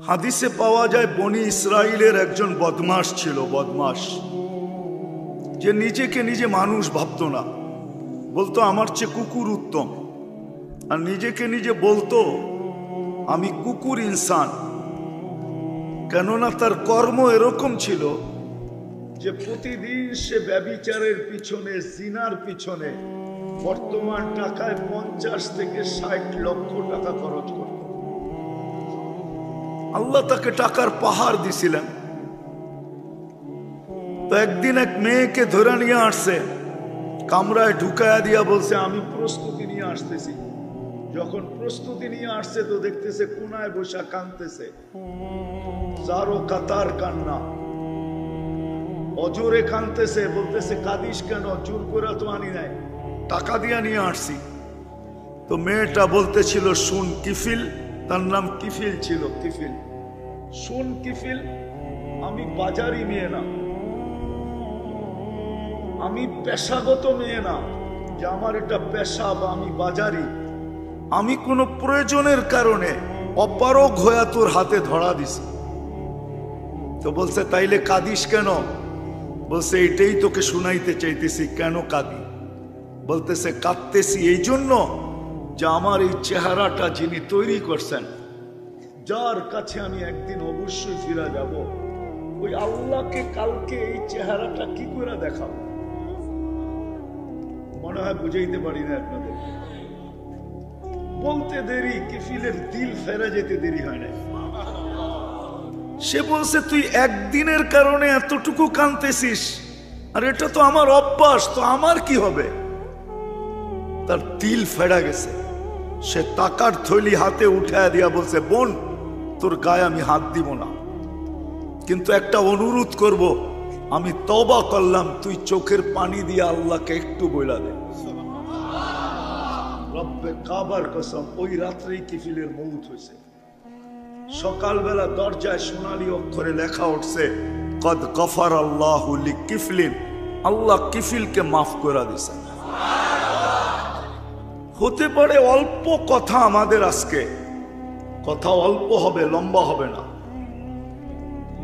হাদিসে পাওয়া যায় বনি ইসরাইলের একজন বদমাশ ছিল, বদমাশ, যে নিজেকে নিজে মানুষ ভাবতো না, বলতো আমার চেয়ে কুকুর উত্তম, আর নিজেকে নিজে বলতো আমি কুকুর ইনসান। কেননা তার কর্ম এরকম ছিল যে প্রতিদিন সে ব্যভিচারের পিছনে, জিনার পিছনে বর্তমান টাকায় 50 থেকে 60 লক্ষ টাকা খরচ করত। আল্লাহ তাকে টাকার পাহাড় দিছিলেন। তো একদিন এক মেয়েকে ধরে নিয়ে আসছে, কামরায় ঢুকায়া দিয়া বলছে আমি প্রস্তুতি নিয়ে আসতেছি। যখন প্রস্তুতি নিয়ে আসছে তো দেখতেছে কোনায় বসা কাঁদতেছে, চারো কাতার কান্না, অজোরে কাঁদতেছে। বলতেছে কাঁদিস কেন? জোর করে তো আনি নাই, টাকা দিয়া নিয়ে আসছি। তো মেয়েটা বলতেছিল শুন কিফিল, তার নাম কিফিল ছিল, কিফিল। শুন কিফিল, আমি বাজারি মেয়ে না, আমি পেশাগত মেয়ে না যে আমার এটা পেশা বা আমি বাজারি। আমি কোনো প্রয়োজনের কারণে অপারগ হয়ে তোর হাতে ধরা দিছি। তো বলছে তাইলে কাঁদিস কেন? বলছে এটাই তোকে শুনাইতে চাইতেছি, কেন কাঁদি? বলতেছে কাঁদতেছি এই জন্য যে আমার এই চেহারাটা যিনি তৈরি করছেন, যার কাছে আমি একদিন অবশ্যই ফিরে যাব, ওই আল্লাহকে কালকে এই চেহারাটা কি করে দেখাবো? মনে হয় বুঝাইতে পারি না আপনাদের। বলতে দেরি, কিফিলের দিল ফেরা যেতে দেরি হয় না। সে বলছে তুই একদিনের কারণে এতটুকু কাঁদতেছিস, আর এটা তো আমার অভ্যাস, তো আমার কি হবে? তার দিল ফেরা গেছে। সে টাকার থলি হাতে উঠায় দিয়া বলছে বোন, তোর গায়ে আমি হাত দিব না, কিন্তু একটা অনুরোধ করব, আমি তওবা করলাম, তুই চোখের পানি দিয়ে আল্লাহকে একটু বইলা দে। রব্বে কাবার কসম, ওই রাত্রেই কিফিলের মউত হয়েছে। সকালবেলা দরজায় সোনালী অক্ষরে লেখা উঠছে কদ গফার আল্লাহু লিকিফলিন, আল্লাহ কিফিলকে মাফ করে দিয়েছেন। হতে পারে অল্প কথা আমাদের, আজকে কথা অল্প হবে, লম্বা হবে না।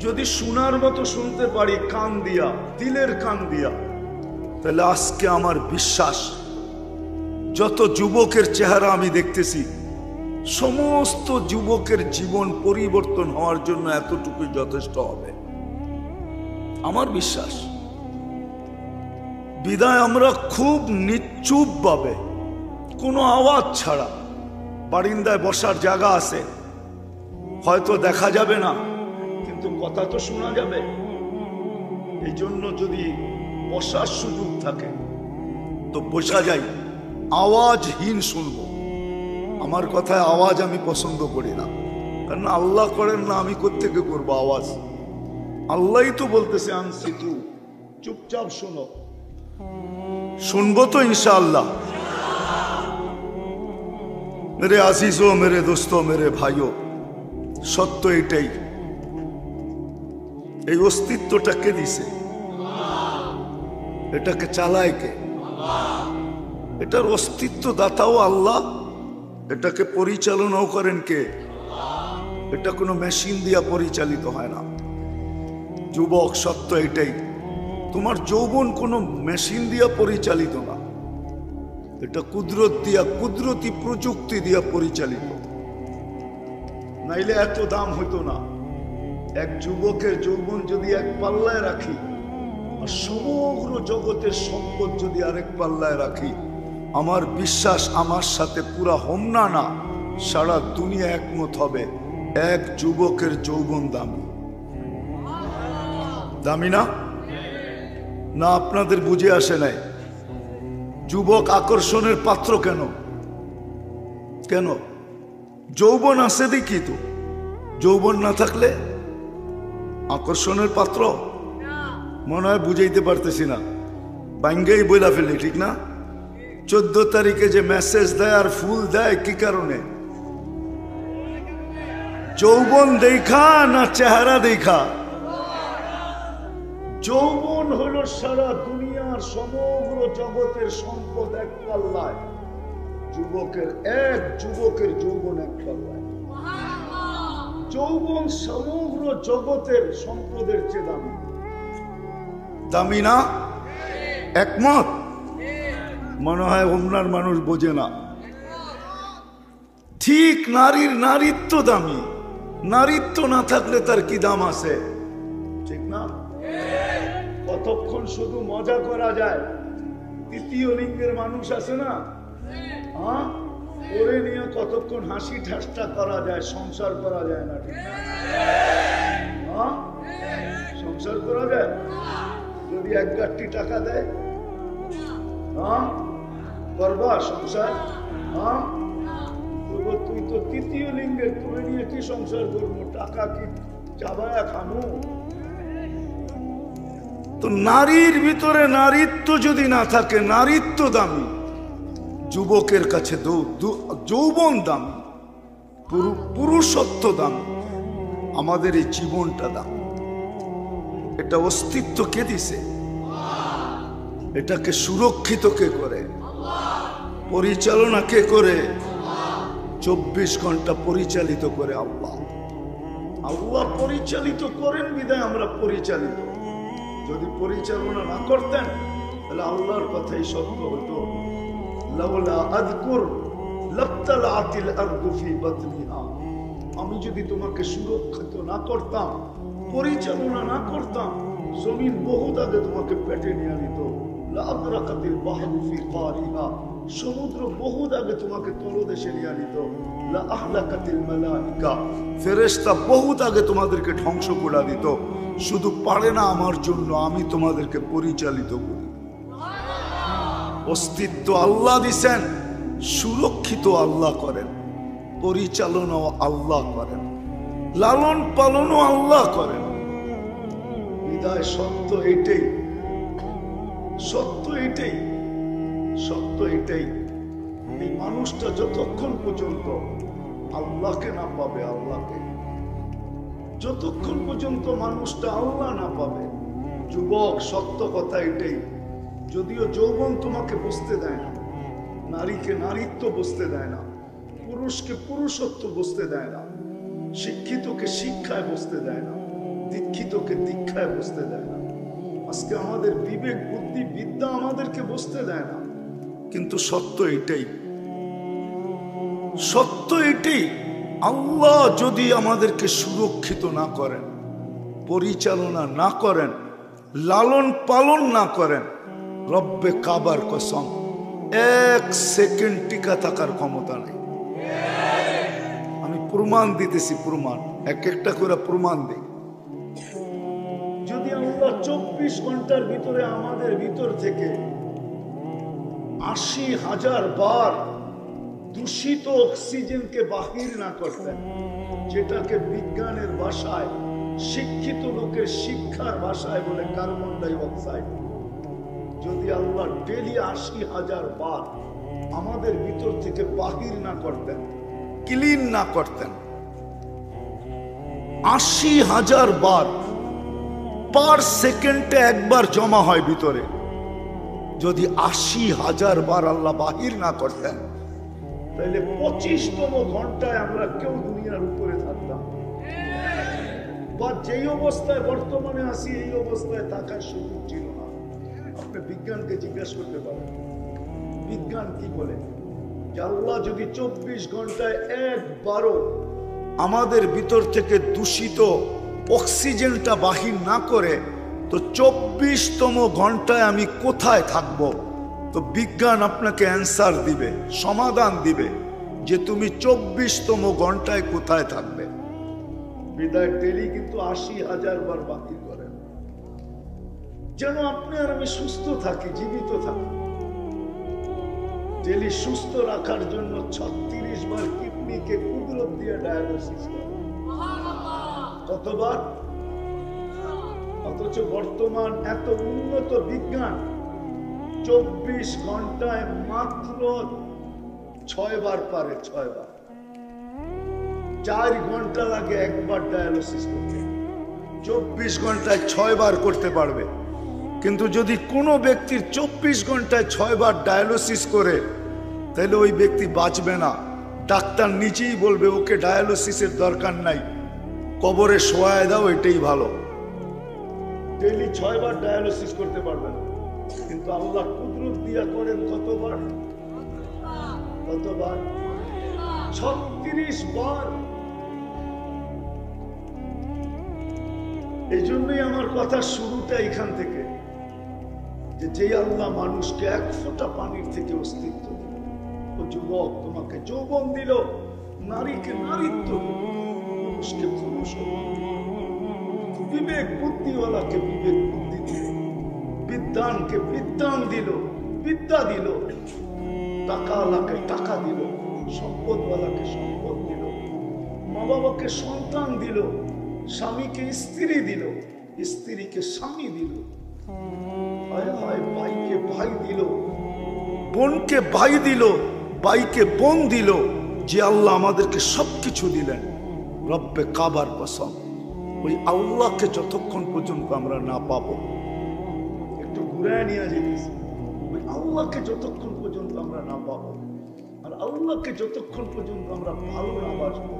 যদি শোনার মতো শুনতে পারি কান দিয়া, দিলের কান দিয়া, তাহলে আজকে আমার বিশ্বাস যত যুবকের চেহারা আমি দেখতেছি, সমস্ত যুবকের জীবন পরিবর্তন হওয়ার জন্য এতটুকুই যথেষ্ট হবে, আমার বিশ্বাস। বিদায় আমরা খুব নিশ্চুপ ভাবে, কোনো আওয়াজ ছাড়া, বারিন্দায় বসার জায়গা আছে, হয়তো দেখা যাবে না কিন্তু কথা তো শোনা যাবে। এই জন্য যদি বসার সুযোগ থাকে তো বসা যাই, আওয়াজহীন শুনবো। আমার কথায় আওয়াজ আমি পছন্দ করি না, কারণ আল্লাহ করেন না, আমি কোত্থেকে করবো আওয়াজ? আল্লাহই তো বলতেছে আনসিতু, চুপচাপ শোনো। শুনবো তো ইনশাআল্লাহ। মেরে আজিজো, মেরে দোস্তো, মেরে ভাইও, সত্য এটাই। এই অস্তিত্বটাকে দিছে, এটাকে চালায় কে? এটার অস্তিত্ব দাতাও আল্লাহ, এটাকে পরিচালনাও করেন কে? এটা কোনো মেশিন দিয়া পরিচালিত হয় না। যুবক, সত্য এটাই, তোমার যৌবন কোনো মেশিন দিয়া পরিচালিত না, এটা কুদরত দিয়া, কুদরতি প্রযুক্তি দিয়া পরিচালিত। নাইলে এত দাম হইতো না। এক যুবকের যৌবন যদি এক পাল্লায় রাখি, আর সমগ্র জগতের সম্পদ যদি আরেক পাল্লায় রাখি, আমার বিশ্বাস আমার সাথে পুরা হোমনা না, সারা দুনিয়া একমত হবে এক যুবকের যৌবন দামি। দামি না? না আপনাদের বুঝে আসে নাই? যুবক আকর্ষণের পাত্র কেন? কেন? যৌবন আছে দেখি তো, যৌবন না থাকলে আকর্ষণের পাত্র? মনে হয় বুঝাইতে পারতেছি না, বাঙ্গাই বইলা ফেলি, ঠিক না? 14 তারিখে যে মেসেজ দেয় আর ফুল দেয় কি কারণে? যৌবন দেখা না চেহারা দেখা? যৌবন হলো সারা দুনিয়ার সমগ্র জগতের সম্পদ এক পাল্লায়, যুবকের যৌবন এক পাল্লায়। যৌবন সমগ্র জগতের সম্পদের চেয়ে দামি। দামি না? একমত? মনে হয় ওমরার মানুষ বোঝে না। ঠিক নারীর নারীত্ব দামি। নারীত্ব না থাকলে তার কি দাম আছে? ঠিক না? কতক্ষণ শুধু মজা করা যায়। তৃতীয় লিঙ্গের মানুষ আছে না, হ্যাঁ, ওরে নিয়ে কতক্ষণ হাসি ঠাট্টা করা যায়, সংসার করা যায় না। ঠিক না? হ্যাঁ, সংসার করা যায় যদি এক গাঁটটি টাকা দেয়। হ্যাঁ, করবা সংসার? হ্যাঁ, তুই তো তৃতীয় লিঙ্গের, তুলে নিয়ে কি সংসার করবো? টাকা কি চাবায়া খামু? তো নারীর ভিতরে নারীত্ব যদি না থাকে, নারীত্ব দামি। যুবকের কাছে যৌবন দামি, পুরুষত্ব দামি। আমাদের এই জীবনটা দামি। এটা অস্তিত্ব কে দিছে? এটাকে সুরক্ষিত কে করে? পরিচালনা কে করে? 24 ঘন্টা পরিচালিত করে আল্লাহ। আল্লাহ পরিচালিত করেন বিধায় আমরা পরিচালিত। যদি পরিচালনা না করতেন তাহলে আল্লাহর কথাই সত্য হতো। লাউলা আযকুর লাবতালাতিল আরদু ফি বাতনিহা। আমি যদি তোমাকে সুরক্ষিত না করতাম, পরিচালনা না করতাম, জমিন বহুত আগে তোমাকে পেটে নিয়ে নিত। লাআদরাকাতিল বাহরু ফি কারিহা। সমুদ্র বহুত আগে তোমাকে তলদেশে নিয়ে নিত। লাআহলাকাতিল মালাইকা। ফেরেশতা বহুত আগে তোমাদেরকে ধ্বংস করে দিত। শুধু পারে না আমার জন্য, আমি তোমাদেরকে পরিচালিত করি। অস্তিত্ব আল্লাহ দিছেন, সুরক্ষিত আল্লাহ করেন, পরিচালনাও আল্লাহ করেন, লালন পালনও আল্লাহ করেন। বিদায় সত্য এটাই, সত্য এটাই, সত্য এটাই। এই মানুষটা যতক্ষণ পর্যন্ত আল্লাহকে না পাবে, আল্লাহকে, যতক্ষণ পর্যন্ত মানুষটা আল্লাহ না পাবে। যুবক, সত্য কথা এটাই। যদিও যৌবন তোমাকে বুঝতে দেয় না, নারীকে নারীত্ব বুঝতে দেয় না, পুরুষকে পুরুষত্ব বুঝতে দেয় না, শিক্ষিতকে শিক্ষায় বুঝতে দেয় না, দীক্ষিতকে দীক্ষায় বুঝতে দেয় না। আজকে আমাদের বিবেক বুদ্ধি বিদ্যা আমাদেরকে বুঝতে দেয় না। কিন্তু সত্য এটাই, সত্য এটাই। আল্লাহ যদি আমাদেরকে সুরক্ষিত না করেন, পরিচালনা না করেন, লালন পালন না করেন, রব্বে কাবার কসম, 1 সেকেন্ড টিকা থাকার ক্ষমতা নেই। আমি প্রমাণ দিতেছি, প্রমাণ, এক একটা করে প্রমাণ দিই। যদি আল্লাহ 24 ঘন্টার ভিতরে আমাদের ভিতর থেকে 80,000 বার দূষিত অক্সিজেনকে বাহির না করতেন, যেটাকে বিজ্ঞানের ভাষায়, শিক্ষিত লোকের শিক্ষার ভাষায় বলে কার্বন ডাই অক্সাইড, যদি আল্লাহ ডেলি 80,000 বার আমাদের ভিতর থেকে বাহির না করতেন, ক্লিন না করতেন, 80,000 বার পার সেকেন্ডে একবার জমা হয় ভিতরে, যদি 80,000 বার আল্লাহ বাহির না করতেন, তাহলে 25তম ঘন্টায় আমরা কেউ দুনিয়ার উপরে থাকতাম। বা যেই অবস্থায় বর্তমানে আছি, এই অবস্থায় থাকার সুযোগ ছিল না। আপনি বিজ্ঞানকে জিজ্ঞাসা করতে পারেন, বিজ্ঞান কি বলে যে আল্লাহ যদি 24 ঘন্টায় একবারও আমাদের ভিতর থেকে দূষিত অক্সিজেনটা বাহির না করে, তো 24তম ঘন্টায় আমি কোথায় থাকবো? তো বিজ্ঞান আপনাকে অ্যান্সার দিবে, সমাধান দিবে যে তুমি 24তম ঘন্টায় কোথায় থাকবে। বিদায় ডেলি কিন্তু 80,000 বার বাহির করেন, যেন আপনি আর আমি সুস্থ থাকি, জীবিত থাকি। ডেলি সুস্থ রাখার জন্য 36 বার কিডনিকে কুদরত দিয়ে ডায়ালিসিস করে। কতবার? অথচ বর্তমান এত উন্নত বিজ্ঞান 24 ঘন্টায় মাত্র 6 বার পারে, 6 বার। 4 ঘন্টা লাগে একবার ডায়ালিসিস করতে, 24 ঘন্টায় 6 বার করতে পারবে। কিন্তু যদি কোনো ব্যক্তির 24 ঘন্টায় 6 বার ডায়ালিসিস করে, তাহলে ওই ব্যক্তি বাঁচবে না। ডাক্তার নিজেই বলবে ওকে ডায়ালিসিসের দরকার নাই, কবরে শোয়ায় দাও, এটাই ভালো। ডেইলি 6 বার ডায়ালিসিস করতে পারবে না, কিন্তু আল্লাহ কুদরত দিয়া করেন কতবার? 36 বার। এই জন্যই আমার কথা শুরুটা এখান থেকে, যে আল্লাহ মানুষকে এক ফোঁটা পানির থেকে অস্তিত্ব দিল, ও যুবক তোমাকে যৌবন দিল, নারীকে নারীত্ব দিল, পুরুষকে পুরুষ, বিবেক বুদ্ধিওয়ালাকে বিবেক বুদ্ধি দিল, বিদ্যানকে বিদ্যান দিল, বিদ্যা দিল, টাকাওয়ালাকে টাকা দিল, সম্পদওয়ালাকে সম্পদ দিল, মা বাবাকে সন্তান দিল, স্বামীকে স্ত্রী দিল, স্ত্রীকে স্বামী দিল, ভাইকে ভাই দিল, বোনকে ভাই দিল, ভাইকে বোন দিল। যে আল্লাহ আমাদেরকে সবকিছু দিলেন, রব্বে কাবার কসম, ওই আল্লাহকে যতক্ষণ পর্যন্ত আমরা না পাবো, একটু ঘুরায় নিয়ে যেতেছি, ওই আল্লাহকে যতক্ষণ পর্যন্ত আমরা না পাবো, আর আল্লাহকে যতক্ষণ পর্যন্ত আমরা ভালো না বাসবো,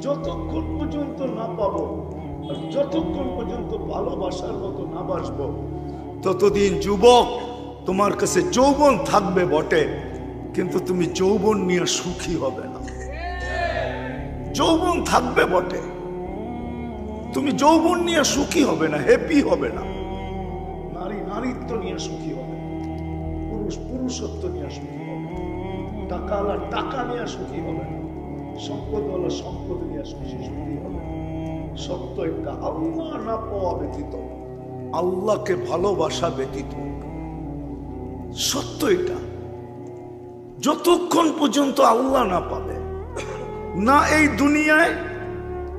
যতক্ষণ পর্যন্ত না পাবো, আর যতক্ষণ পর্যন্ত ভালোবাসার মতো না বাসবো, ততদিন যুবক তোমার কাছে যৌবন থাকবে বটে, কিন্তু তুমি যৌবন নিয়ে সুখী হবে না। যৌবন থাকবে বটে, তুমি যৌবন নিয়ে সুখী হবে না, হ্যাপি হবে না। নারী নারীত্ব নিয়ে সুখী হবে, পুরুষ পুরুষত্ব নিয়ে সুখী হবে, টাকাওয়ালা টাকা নিয়ে সুখী হবে না, সম্পদওয়ালা সম্পদ নিয়ে সুখী হবে। সত্য একটা, আল্লাহ না পাওয়া ব্যতীত, আল্লাহকে ভালোবাসা ব্যতীত, সত্য এটা। যতক্ষণ পর্যন্ত আল্লাহ না পাবে না এই দুনিয়ায়,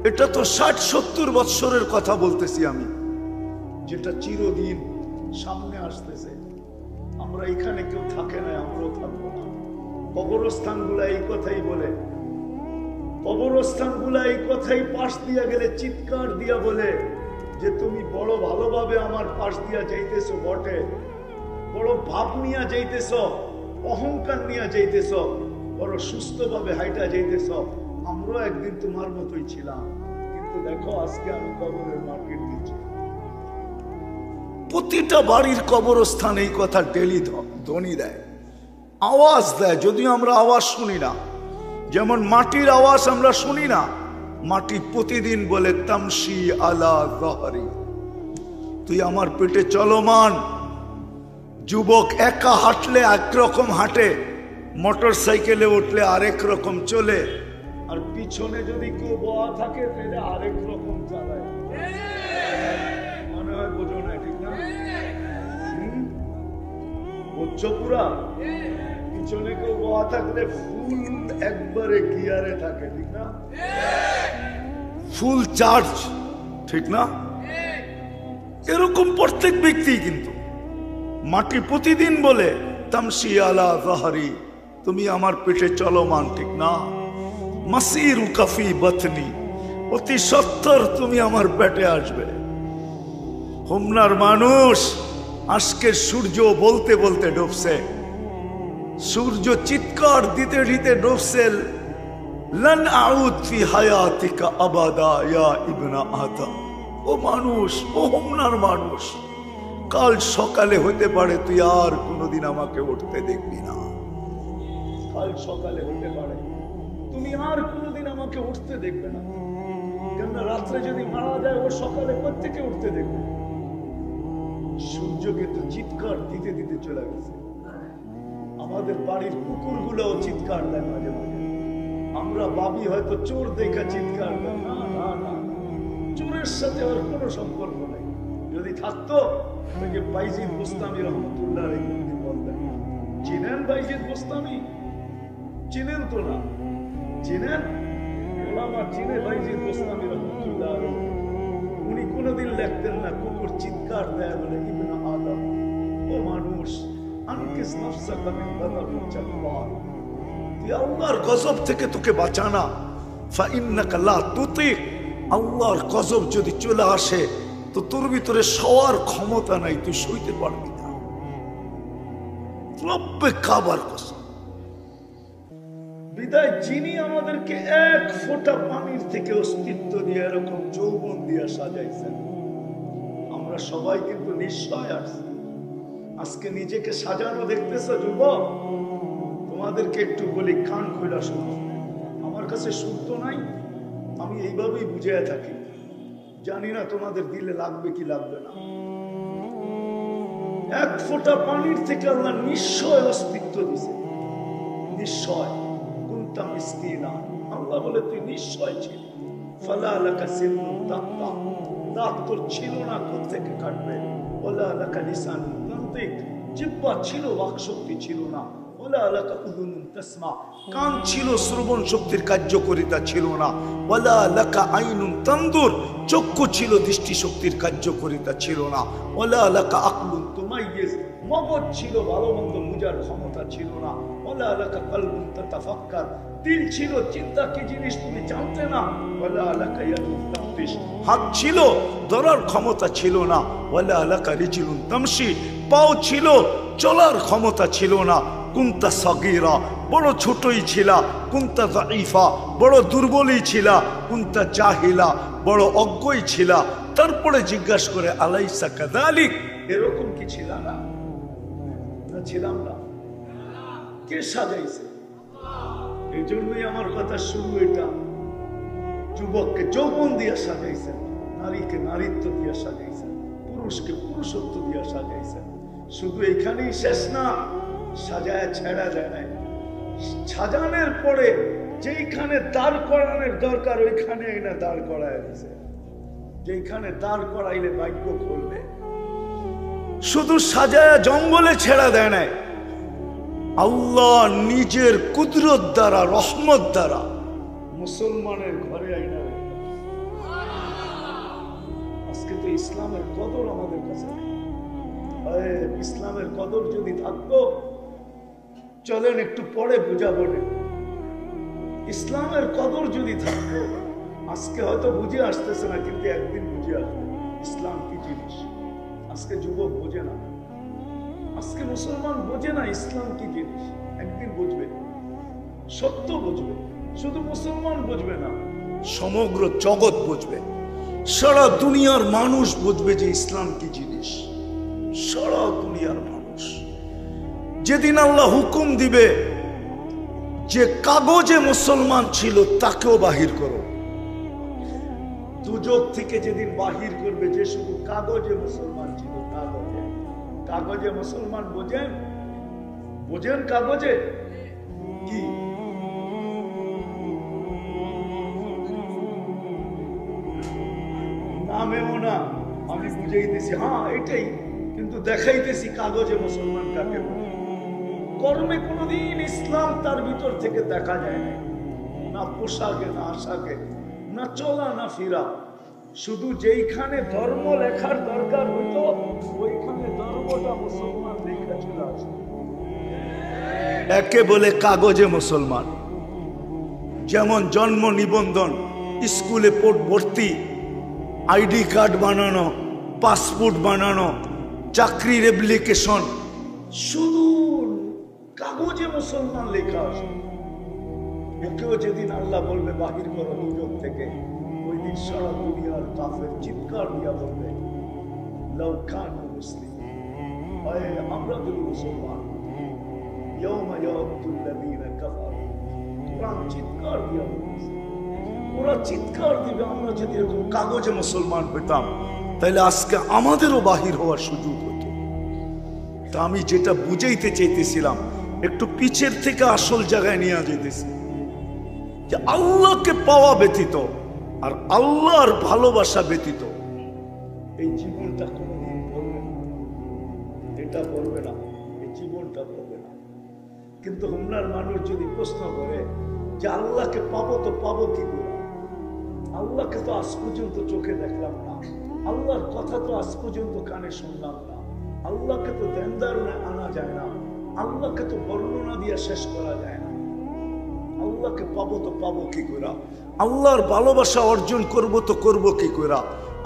এটা তো 60-70 বৎসরের কথা বলতেছি আমি, যেটা চিরদিন সামনে আসতেছে। আমরা এখানে কেউ থাকে না, আমরাও থাকবো না। কবরস্থান গুলা এই কথাই বলে, কবরস্থান গুলা এই কথাই পাশ দিয়া গেলে চিৎকার দিয়া বলে যে তুমি বড় ভালোভাবে আমার পাশ দিয়া যাইতেছো বটে, বড় ভাব নিয়ে যাইতেছ, অহংকার নিয়ে যাইতেছ, বড় সুস্থ ভাবে হাইটা যাইতেছ, আমরাও একদিন তোমার মতোই ছিলাম, কিন্তু দেখো আজকে আমি কবরের মার্কেট দিচ্ছি। প্রতিটা বাড়ির কবরস্থান এই কথা ডেলি ধ্বনি দেয়, আওয়াজ দেয়, যদিও আমরা আওয়াজ শুনি না। যেমন মাটির আওয়াজ আমরা শুনি না, মাটি প্রতিদিন বলে তামশি আলা যাহরি, তুই আমার পেটে চলমান। যুবক একা হাঁটলে একরকম হাঁটে, মোটর সাইকেলে উঠলে আরেক রকম চলে, আর পিছনে যদি কেউ বয়া থাকে তাহলে আরেক রকম চালায়। মনে হয় বোঝো না, ঠিক না? বুঝছো পুরা? পিছনে কেউ বয়া থাকলে ফুল একবারে গিয়ারে থাকে, ঠিক না? ফুল চার্জ, ঠিক না? এরকম প্রত্যেক ব্যক্তি কিন্তু মাটি প্রতিদিন বলে তামশি আলা যাহরি, তুমি আমার পেটে চলমান, ঠিক না? মাসিরু কাফি বাতনি, অতি সত্তর তুমি আমার পেটে আসবে। হোমনার মানুষ আজকে সূর্য বলতে বলতে ডুবছে, সূর্য চিৎকার দিতে দিতে ডুবছে, লান আউদ ফি হায়াতিকা আবাদা ইয়া ইবনা আদম। ও মানুষ, ও হোমনার মানুষ, কাল সকালে হতে পারে তুই আর কোনোদিন আমাকে উঠতে দেখবি না। কাল সকালে হতে পারে তুমি আর কোনোদিন আমাকে উঠতে দেখবে না, কেন রাত্রে যদি মারা যায় ও সকালে প্রত্যেকে উঠতে দেখবে। সূর্যকে তো চিৎকার দিতে দিতে চলে গেছে। আমাদের বাড়ির কুকুরগুলোও চিৎকার দেয় মাঝে মাঝে, আমরা ভাবি হয়তো চোর দেখা চিৎকার দেয়। না না না, চোরের সাথে আর কোনো সম্পর্ক নেই। যদি থাকতো তাকে বাইজিদ বুস্তামি রহমতুল্লাহ আলাইহি বলতেন। চিনেন বাইজিদ বুস্তামি? চিনেন তো না? চিনেন? ওলামা চিনে বাইজিদ বুস্তামি রহমতুল্লাহ আলাইহি। উনি কোনোদিন লিখতেন না কুকুর চিৎকার দেয় বলে ইবনে আদম, ও মানুষ, আনকিস নাফসাকা মিন গাযাবিল জাব্বার, তুই আল্লাহর গজব থেকে তোকে বাঁচানা। ফাইন্নাকা লা তুতিক, আল্লাহর গজব যদি চলে আসে তো তোর ভিতরে সওয়ার ক্ষমতা নাই, তুই সইতে পারবি না। রব্বে কাবার কসম, বিদায় যিনি আমাদেরকে এক ফোঁটা পানির থেকে অস্তিত্ব দিয়ে এরকম যৌবন দিয়ে সাজাইছেন, আমরা সবাই কিন্তু নিশ্চয় আসছি। আজকে নিজেকে সাজানো দেখতেছো যুবক? তোমাদেরকে একটু বলি, কান খোলা শুনো। আমার কাছে শুদ্ধ নাই, আমি এইভাবেই বুঝিয়ে থাকি। জানি না তোমাদের দিলে লাগবে কি লাগবে না। এক ফোঁটা পানির থেকে আল্লাহ নিশ্চয় অস্তিত্ব দিছে। নিশ্চয় কুনতা মিসকিনা, আল্লাহ বলে তুই নিশ্চয় ছিল। ফালা লাকা সিন্নুন তাক্তা, দাঁত তোর ছিল না, কোত্থেকে কাটবে। ওয়ালা লাকা লিসানুন তানতিক, জিহ্বা ছিল, বাকশক্তি ছিল না। ওয়ালা লাকা উযুনুন তাসমা, কান ছিল, শ্রবণ শক্তির কার্যকারিতা ছিল না। ওয়ালা লাকা আইনুন তানদুর, চক্ষু ছিল, দৃষ্টি শক্তির কার্যকারিতা ছিল না। ওয়ালা লাকা আকলুন তুমাইয়িজ, মগজ ছিল, ভালো মন্দ বুঝার ক্ষমতা ছিল না। ওয়ালা লাকা কলবুন তাতাফাক্কার, দিল ছিল, চিন্তা কি জিনিস তুমি জানতে না। ওয়ালা লাকা ইয়াদুন তাফতিশ, হাত ছিল, ধরার ক্ষমতা ছিল না। ওয়ালা লাকা রিজলুন তামশি, পাও ছিল, চলার ক্ষমতা ছিল না। কুনতা সাগীরা, বড় ছোটই ছিলা। কুনতা যায়ীফা, বড় দুর্বলই ছিলা। কুনতা জাহিলা, বড় অজ্ঞই ছিলা। তারপরে জিজ্ঞাসা করে আলাইসা কাযালিক, এরকম কি ছিল না? ছিলাম না? কে সাজাইছে? এই জন্যই আমার কথা শুরু এটা। যুবককে যৌবন দিয়ে সাজাইছেন, নারীকে নারীত্ব দিয়ে সাজাইছেন, পুরুষকে পুরুষত্ব দিয়ে সাজাইছেন। শুধু এখানেই শেষ না, সাজায় ছেড়া দেয় নাই। সাজানোর পরে যেইখানে দাঁড় করানোর দরকার ওইখানে এনে দাঁড় করায় দিছে। যেইখানে দাঁড় করাইলে ভাগ্য খুলবে। শুধু সাজায়া জঙ্গলে ছেড়া দেয় নাই, আল্লাহ নিজের কুদরত দ্বারা, রহমত দ্বারা মুসলমানের ঘরে আইনা। আজকে তো ইসলামের কদর আমাদের কাছে নেই। ইসলামের কদর যদি থাকতো, চলেন একটু পরে বুঝাবো। ইসলামের কদর যদি থাকতো, আজকে হয়তো বুঝে আসতেছে না, কিন্তু একদিন বুঝে আসবে ইসলাম কি জিনিস। আজকে যুবক বোঝে না, আজকে মুসলমান বোঝে না ইসলাম কি জিনিস। একদিন বুঝবে, সত্য বুঝবে। শুধু মুসলমান বুঝবে না, সমগ্র জগৎ বুঝবে, সারা দুনিয়ার মানুষ বুঝবে যে ইসলাম কি জিনিস। সারা দুনিয়ার মানুষ। যেদিন আল্লাহ হুকুম দিবে যে কাগজে মুসলমান ছিল তাকেও বাহির করো, দুজক থেকে যেদিন বাহির করবে যে শুধু কাগজে মুসলমান ছিল। কাগজে, কাগজে মুসলমান বোঝেন? বোঝেন কাগজে কি? নামেও না, আমি বুঝাইতেছি, হ্যাঁ এটাই, কিন্তু দেখাইতেছি কাগজে মুসলমান কাকে বলে। কর্মে কোনোদিন ইসলাম তার ভিতর থেকে দেখা যায় না, পোশাকে, না আশাকে, না চলা, না ফিরা। শুধু যেইখানে ধর্ম লেখার দরকার হইতো ওইখানে ধর্মটা মুসলমান লেখা চলে আসে। একে বলে কাগজে মুসলমান। যেমন জন্ম নিবন্ধন, স্কুলে ভর্তি, আইডি কার্ড বানানো, পাসপোর্ট বানানো, চাকরির অ্যাপ্লিকেশন, শুধু কাগজে মুসলমান লেখা আসে। একেও যেদিন আল্লাহ বলবে বাহির করো দুজক থেকে, ওই দিন সারা দুনিয়ার কাফের চিৎকার দিয়া বলবে লাউ কানু মুসলিমিন, আমরা যদি মুসলমান। ইয়াউমা ইয়াউদ্দুল লাযীনা কাফারু, কুরআন চিৎকার দিয়া বলছে, ওরা চিৎকার দিবে আমরা যদি এরকম কাগজে মুসলমান পেতাম, তাহলে আজকে আমাদেরও বাহির হওয়ার সুযোগ হতো। তা আমি যেটা বুঝাইতে চাইতেছিলাম, একটু পিছের থেকে আসল জায়গায় নিয়ে যেতেছি যে আল্লাহকে পাওয়া ব্যতীত আর আল্লাহর ভালোবাসা ব্যতীত এই জীবনটা কোনোদিন বলবে না। এটা বলবে না, এই জীবনটা বলবে না। কিন্তু হুমনার মানুষ যদি প্রশ্ন করে যে আল্লাহকে পাবো তো পাবো কি করে? আল্লাহকে তো আজ পর্যন্ত চোখে দেখলাম না, আল্লাহর কথা তো আজ পর্যন্ত কানে শুনলাম না, আল্লাহকে তো দেনদারুনে আনা যায় না, আল্লাহকে তো বর্ণনা দিয়ে শেষ করা যায় না। আল্লাহকে পাবো তো পাবো কি করে? আল্লাহর ভালোবাসা অর্জন করব তো করব কি করে?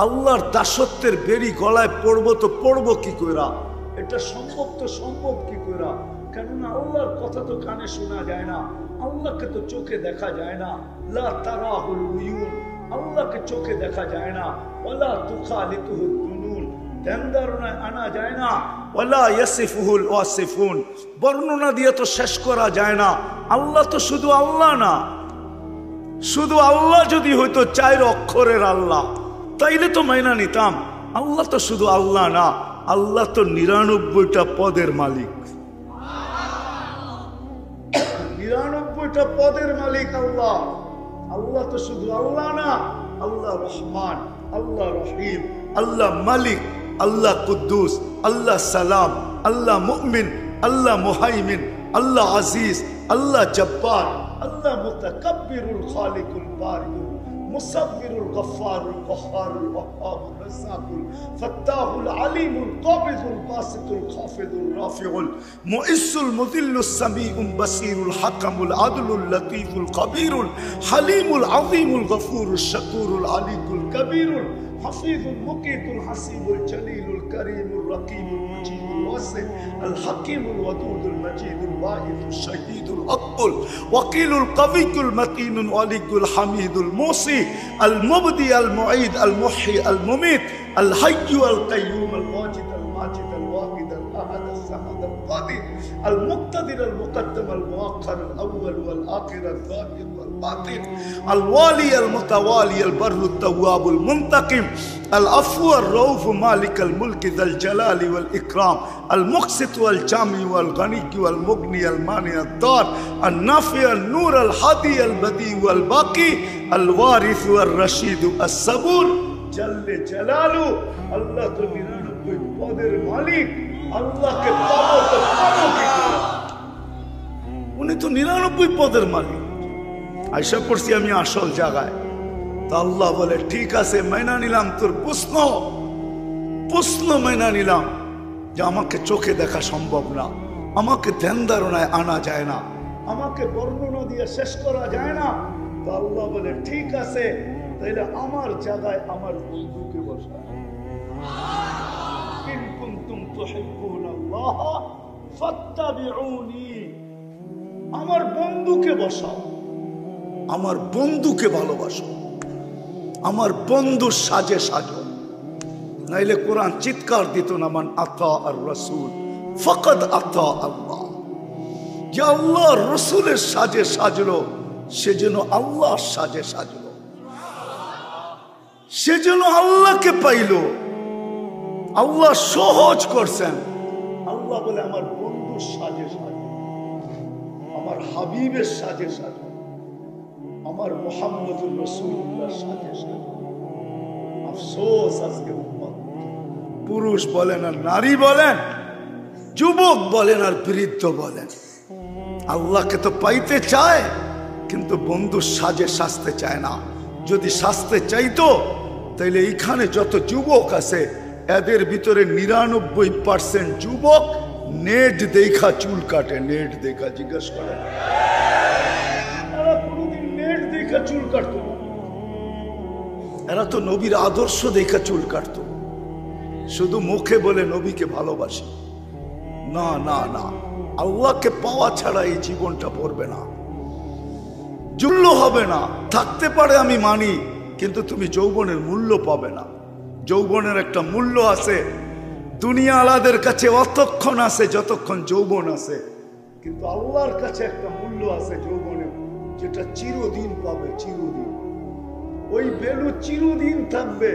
আল্লাহর দাসত্বের বেরি গলায় পড়বো তো পড়বো কি করে? এটা সম্ভব তো সম্ভব কি করে? কেননা আল্লাহর কথা তো কানে শোনা যায় না, আল্লাহকে তো চোখে দেখা যায় না। লা তারাহুল উয়ুন, আল্লাহকে চোখে দেখা যায় না। ওয়ালা তুখালিতুহুদ দুনুন, ধ্যান ধারণায় আনা যায় না। ওয়ালা ইয়াসিফুহুল ওয়াসিফুন, বর্ণনা দিয়ে তো শেষ করা যায় না। আল্লাহ তো শুধু আল্লাহ না। শুধু আল্লাহ যদি হইতো 4 অক্ষরের আল্লাহ, তাইলে তো মাইনা নিতাম। আল্লাহ তো শুধু আল্লাহ না, আল্লাহ তো 99টা পদের মালিক। 99টা পদের মালিক আল্লাহ। আল্লাহ তো শুধু আল্লাহ না, আল্লাহ রহমান, আল্লাহ রহিম, আল্লাহ মালিক, আল্লাহ কুদ্দুস, আল্লাহ সালাম, আল্লাহ মুমিন, আল্লাহ মুহাইমিন, আল্লাহ আজিজ, আল্লাহ জব্বার, আল্লাহ মুতাকাব্বিরুল খালিকুল বারিউল মুসাব্বিরুল গফফারুল কহ্হারুল ওয়াহ্হাবুর রাজ্জাকুল ফাত্তাহুল আলিমুল কাবিজুল বাসিতুল খাফিদুল রাফিউল মুইসুল মুযিল্লুস সামিউল বাসিরুল হাকামুল আদলুল লতীফুল কবিরুল হালিমুল আযীমুল গফুরুশ শাকুরুল আলিকুল কবিরুল হাফিজুল মুকিতুল হাসিবুল জলিলুল করিমুল রকিবুল মুজিবুল ওয়াসি আল হাকিমুল ওয়াদুদুল মজিদুল ওয়াহিদুল শহীদুল আকবুল ওয়াকিলুল কবিকুল মতিনুল ওয়ালিকুল হামিদুল মুসি আল মুবদি আল মুঈদ আল মুহয়ি আল মুমিত আল হাইয়্যু আল কাইয়্যুম আল ওয়াজিদ আল মাজিদ আল ওয়াহিদ আল আহাদ আল সামাদ আল কাদির আল মুক্তাদির আল মুকদ্দম আল মুআক্খার আল আউয়াল ওয়াল আখির আল যাহির ওয়াল বাতিন আল ওয়ালি আল মুতাওয়ালি আল বাররু التواب المنتقم العفو الرؤوف مالك الملك ذا الجلال والإكرام المقسط والجامع والغني والمغني المانع الضار النافع النور الهادي البديع والباقي الوارث والرشيد الصبور جل جلاله الله তো 99 পদের মালিক। আল্লাহকে পাবো তো পাবো কি করে? উনি তো 99 পদের মালিক। আশা করছি আমি আসল জায়গায়। তা আল্লাহ বলে ঠিক আছে, মাইনা নিলাম তোর প্রশ্ন মাইনা নিলাম যে আমাকে চোখে দেখা সম্ভব না, আমাকে ধ্যান ধারণায় আনা যায় না, আমাকে বর্ণনা দিয়ে শেষ করা যায় না। তো আল্লাহ বলে ঠিক আছে, তাইলে আমার জায়গায় আমার বন্ধুকে বসাও। ইন কুনতুম তুহিব্বুনাল্লাহ ফাত্তাবিউনি, আমার বন্ধুকে বসাও, আমার বন্ধুকে ভালোবাসো, আমার বন্ধুর সাজে সাজো। নাইলে কোরআন চিৎকার দিত না, মান আতা আর রাসূল ফাকাদ আতা আল্লাহ। যে আল্লাহ রসুলের সাজে সাজলো সে যেন আল্লাহর সাজে সাজলো, সে যেন আল্লাহকে পাইল। আল্লাহ সহজ করছেন। আল্লাহ বলে আমার বন্ধুর সাজে সাজো, আমার হাবিবের সাজে সাজো, আমার মুহাম্মদুর রাসূলুল্লাহর সাথে সাথে। আফসোস আজকে উম্মত, পুরুষ বলেন আর নারী বলেন, যুবক বলেন আর বৃদ্ধ বলেন, আল্লাহকে তো পাইতে চায় কিন্তু বন্ধুর সাজে সাজতে চায় না। যদি সাজতে চাইতো তাইলে এইখানে যত যুবক আছে এদের ভিতরে 99% যুবক নেট দেখা চুল কাটে। নেট দেখা জিজ্ঞাসা করে, চুল কাটতো না। এরা তো নবীর আদর্শ দেখা চুল কাটতো। শুধু মুখে বলে নবীকে ভালোবাসি, না না না, আল্লাহকে পাওয়া ছাড়া এই জীবনটা পড়বে না, মূল্য হবে না। থাকতে পারে আমি মানি, কিন্তু তুমি যৌবনের মূল্য পাবে না। যৌবনের একটা মূল্য আছে, দুনিয়া আলাদের কাছে অতক্ষণ আছে যতক্ষণ যৌবন আছে, কিন্তু আল্লাহর কাছে একটা মূল্য আছে যৌবনের, যেটা চিরদিন পাবে। চিরদিন ওই ভ্যালু চিরদিন থাকবে,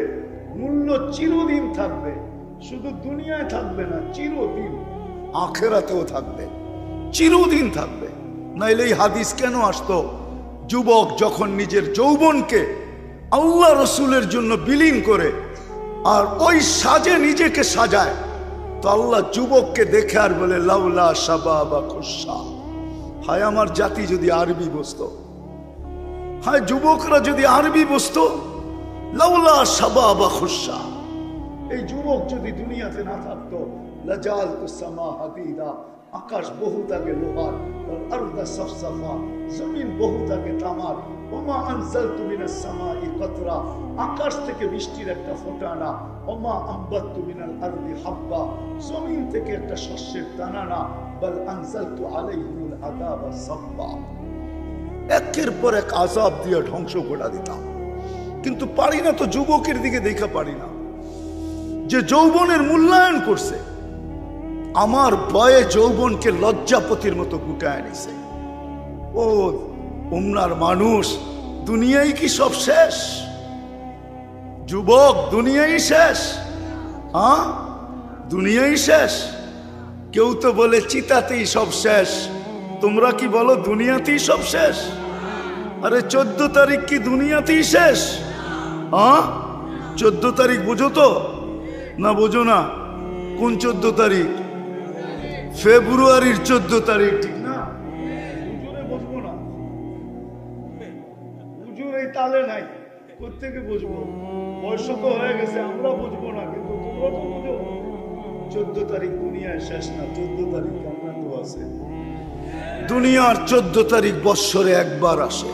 মূল্য চিরদিন থাকবে। শুধু দুনিয়ায় থাকবে না, চিরদিন আখিরাতেও থাকবে, চিরদিন থাকবে। নাইলে এই হাদিস কেন আসতো? যুবক যখন নিজের যৌবনকে আল্লাহ রসুলের জন্য বিলীন করে আর ওই সাজে নিজেকে সাজায়, তো আল্লাহ যুবককে দেখে আর বলে লাউলা শাবাবা খুশা। হায় আমার জাতি যদি আরবি বুঝতো, হায় যুবকরা যদি আরবি বুঝতো, লাউলা শাবাবা খুশা। এই যুবক যদি দুনিয়াতে না থাকতো, লাজালতু সামা হাদিদা, আকাশ বহু থাকে লোহার, ওয়াল আরদা সাফসাফা, জমিন বহু থাকে তামার, ওমা আনজালতু মিনাস সামাই কতরা, আকাশ থেকে বৃষ্টির একটা ফোঁটা না, ওমা আম্বাতু মিনাল আরদি হাব্বা, জমিন থেকে একটা শস্যের দানা না, বাল আনজালতু আলাইহিমুল আযাব সাব্বা, একের পর এক আযাব দিয়ে ধ্বংস করে দিতাম। কিন্তু পারি না তো, যুবকের দিকে দেখা পারি না যে যৌবনের মূল্যায়ন করছে। আমার বয়ে যৌবনকে লজ্জাপতির মতো গুটায় নিছে। ও উমরার মানুষ, দুনিয়াই কি সব শেষ? যুবক, দুনিয়াই শেষ? হ্যাঁ, দুনিয়াই শেষ। কেউ তো বলে চিতাতেই সব শেষ, তোমরা কি বলো দুনিয়াতেই সব শেষ? আরে 14 তারিখ কি দুনিয়াতেই শেষ? হ্যাঁ, 14 তারিখ বুঝো তো না? বোঝো না? কোন 14 তারিখ? ফেব্রুয়ারির 14 তারিখ, ঠিক না? হুজুরে বুঝবো না, হুজুর এই তালে নাই, কোত্থেকে বুঝবো? বয়স তো হয়ে গেছে, আমরা বুঝবো না, কিন্তু তোমরা তো বুঝো। 14 তারিখ দুনিয়ায় শেষ না, 14 তারিখ আমরা তো আছে। দুনিয়ার 14 তারিখ বৎসরে একবার আসে,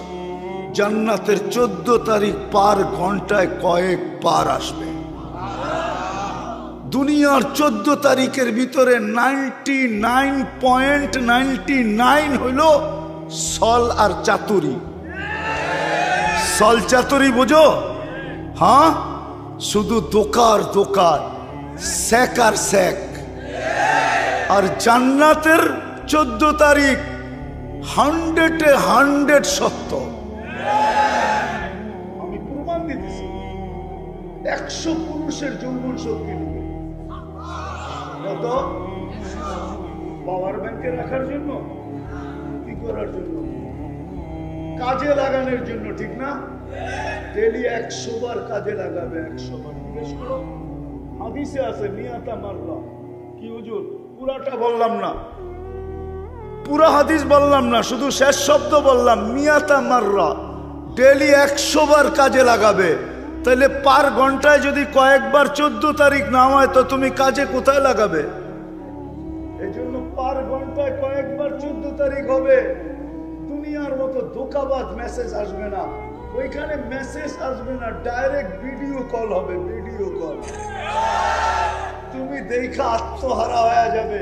জান্নাতের 14 তারিখ পার ঘন্টায় কয়েক পার আসবে। দুনিয়ার 14 তারিখের ভিতরে 99.99 হইল সল আর চাতুরি। সল চাতুরি বোঝো? হ্যাঁ, শুধু দোকার দোকার, সেক আর সেক। আর জান্নাতের 14 তারিখ 100-এ 100 সত্য। আমি প্রমাণ দিতেছি। 100 পুরুষের যৌবন শক্তি নেবে কত? পাওয়ার ব্যাংকে রাখার জন্য, কি করার জন্য? কাজে লাগানোর জন্য, ঠিক না? ডেলি 100 বার কাজে লাগাবে, 100 বার। জিজ্ঞেস করো, হাদিসে আছে মিয়াতা মাররা। কি হুজুর? পুরাটা বললাম না, পুরা হাদিস বললাম না, শুধু শেষ শব্দ বললাম, মিয়াতা মাররা। ডেলি 100 বার কাজে লাগাবে। তাহলে পার ঘন্টায় যদি কয়েকবার 14 তারিখ না হয়, তো তুমি কাজে কোথায় লাগাবে? এই জন্য পার ঘন্টায় কয়েকবার 14 তারিখ হবে। দুনিয়ার মতো ধোঁকাবাজ মেসেজ আসবে না, ওইখানে মেসেজ আসবে না, ডাইরেক্ট ভিডিও কল হবে। ভিডিও কল তুমি দেখা আত্মহারা হয়ে যাবে।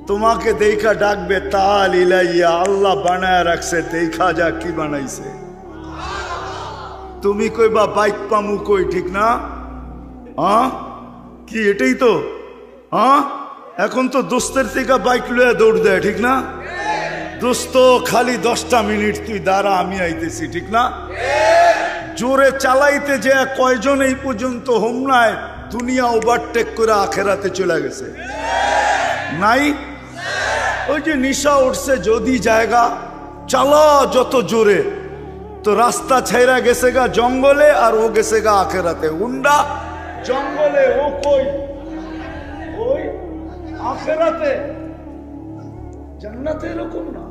তোমাকে দেখা ডাকবে, তাল ইলাইয়া, আল্লাহ বানায় রাখছে, দেখা যা কি বানাইছে। তুমি কইবা বাইক পামু কই, ঠিক না? হ্যাঁ, কি এটাই তো? হ্যাঁ, এখন তো দোস্তের থেকে বাইক লয়ে দৌড় দেয়, ঠিক না? দোস্ত খালি 10টা মিনিট তুই দাঁড়া, আমি আইতেছি, ঠিক না? জোরে চালাইতে যে কয়জন এই পর্যন্ত হোমনায় দুনিয়া ওভারটেক করে আখেরাতে চলে গেছে? নাই? ওই যে নিশা উঠছে, যদি জায়গা চালা যত জোরে, তো রাস্তা ছাইরা গেছে গা জঙ্গলে, আর ও গেছে গা আখেরাতে। উন্ডা জঙ্গলে, ও কই? ওই আখেরাতে। জান্নাতে এরকম না,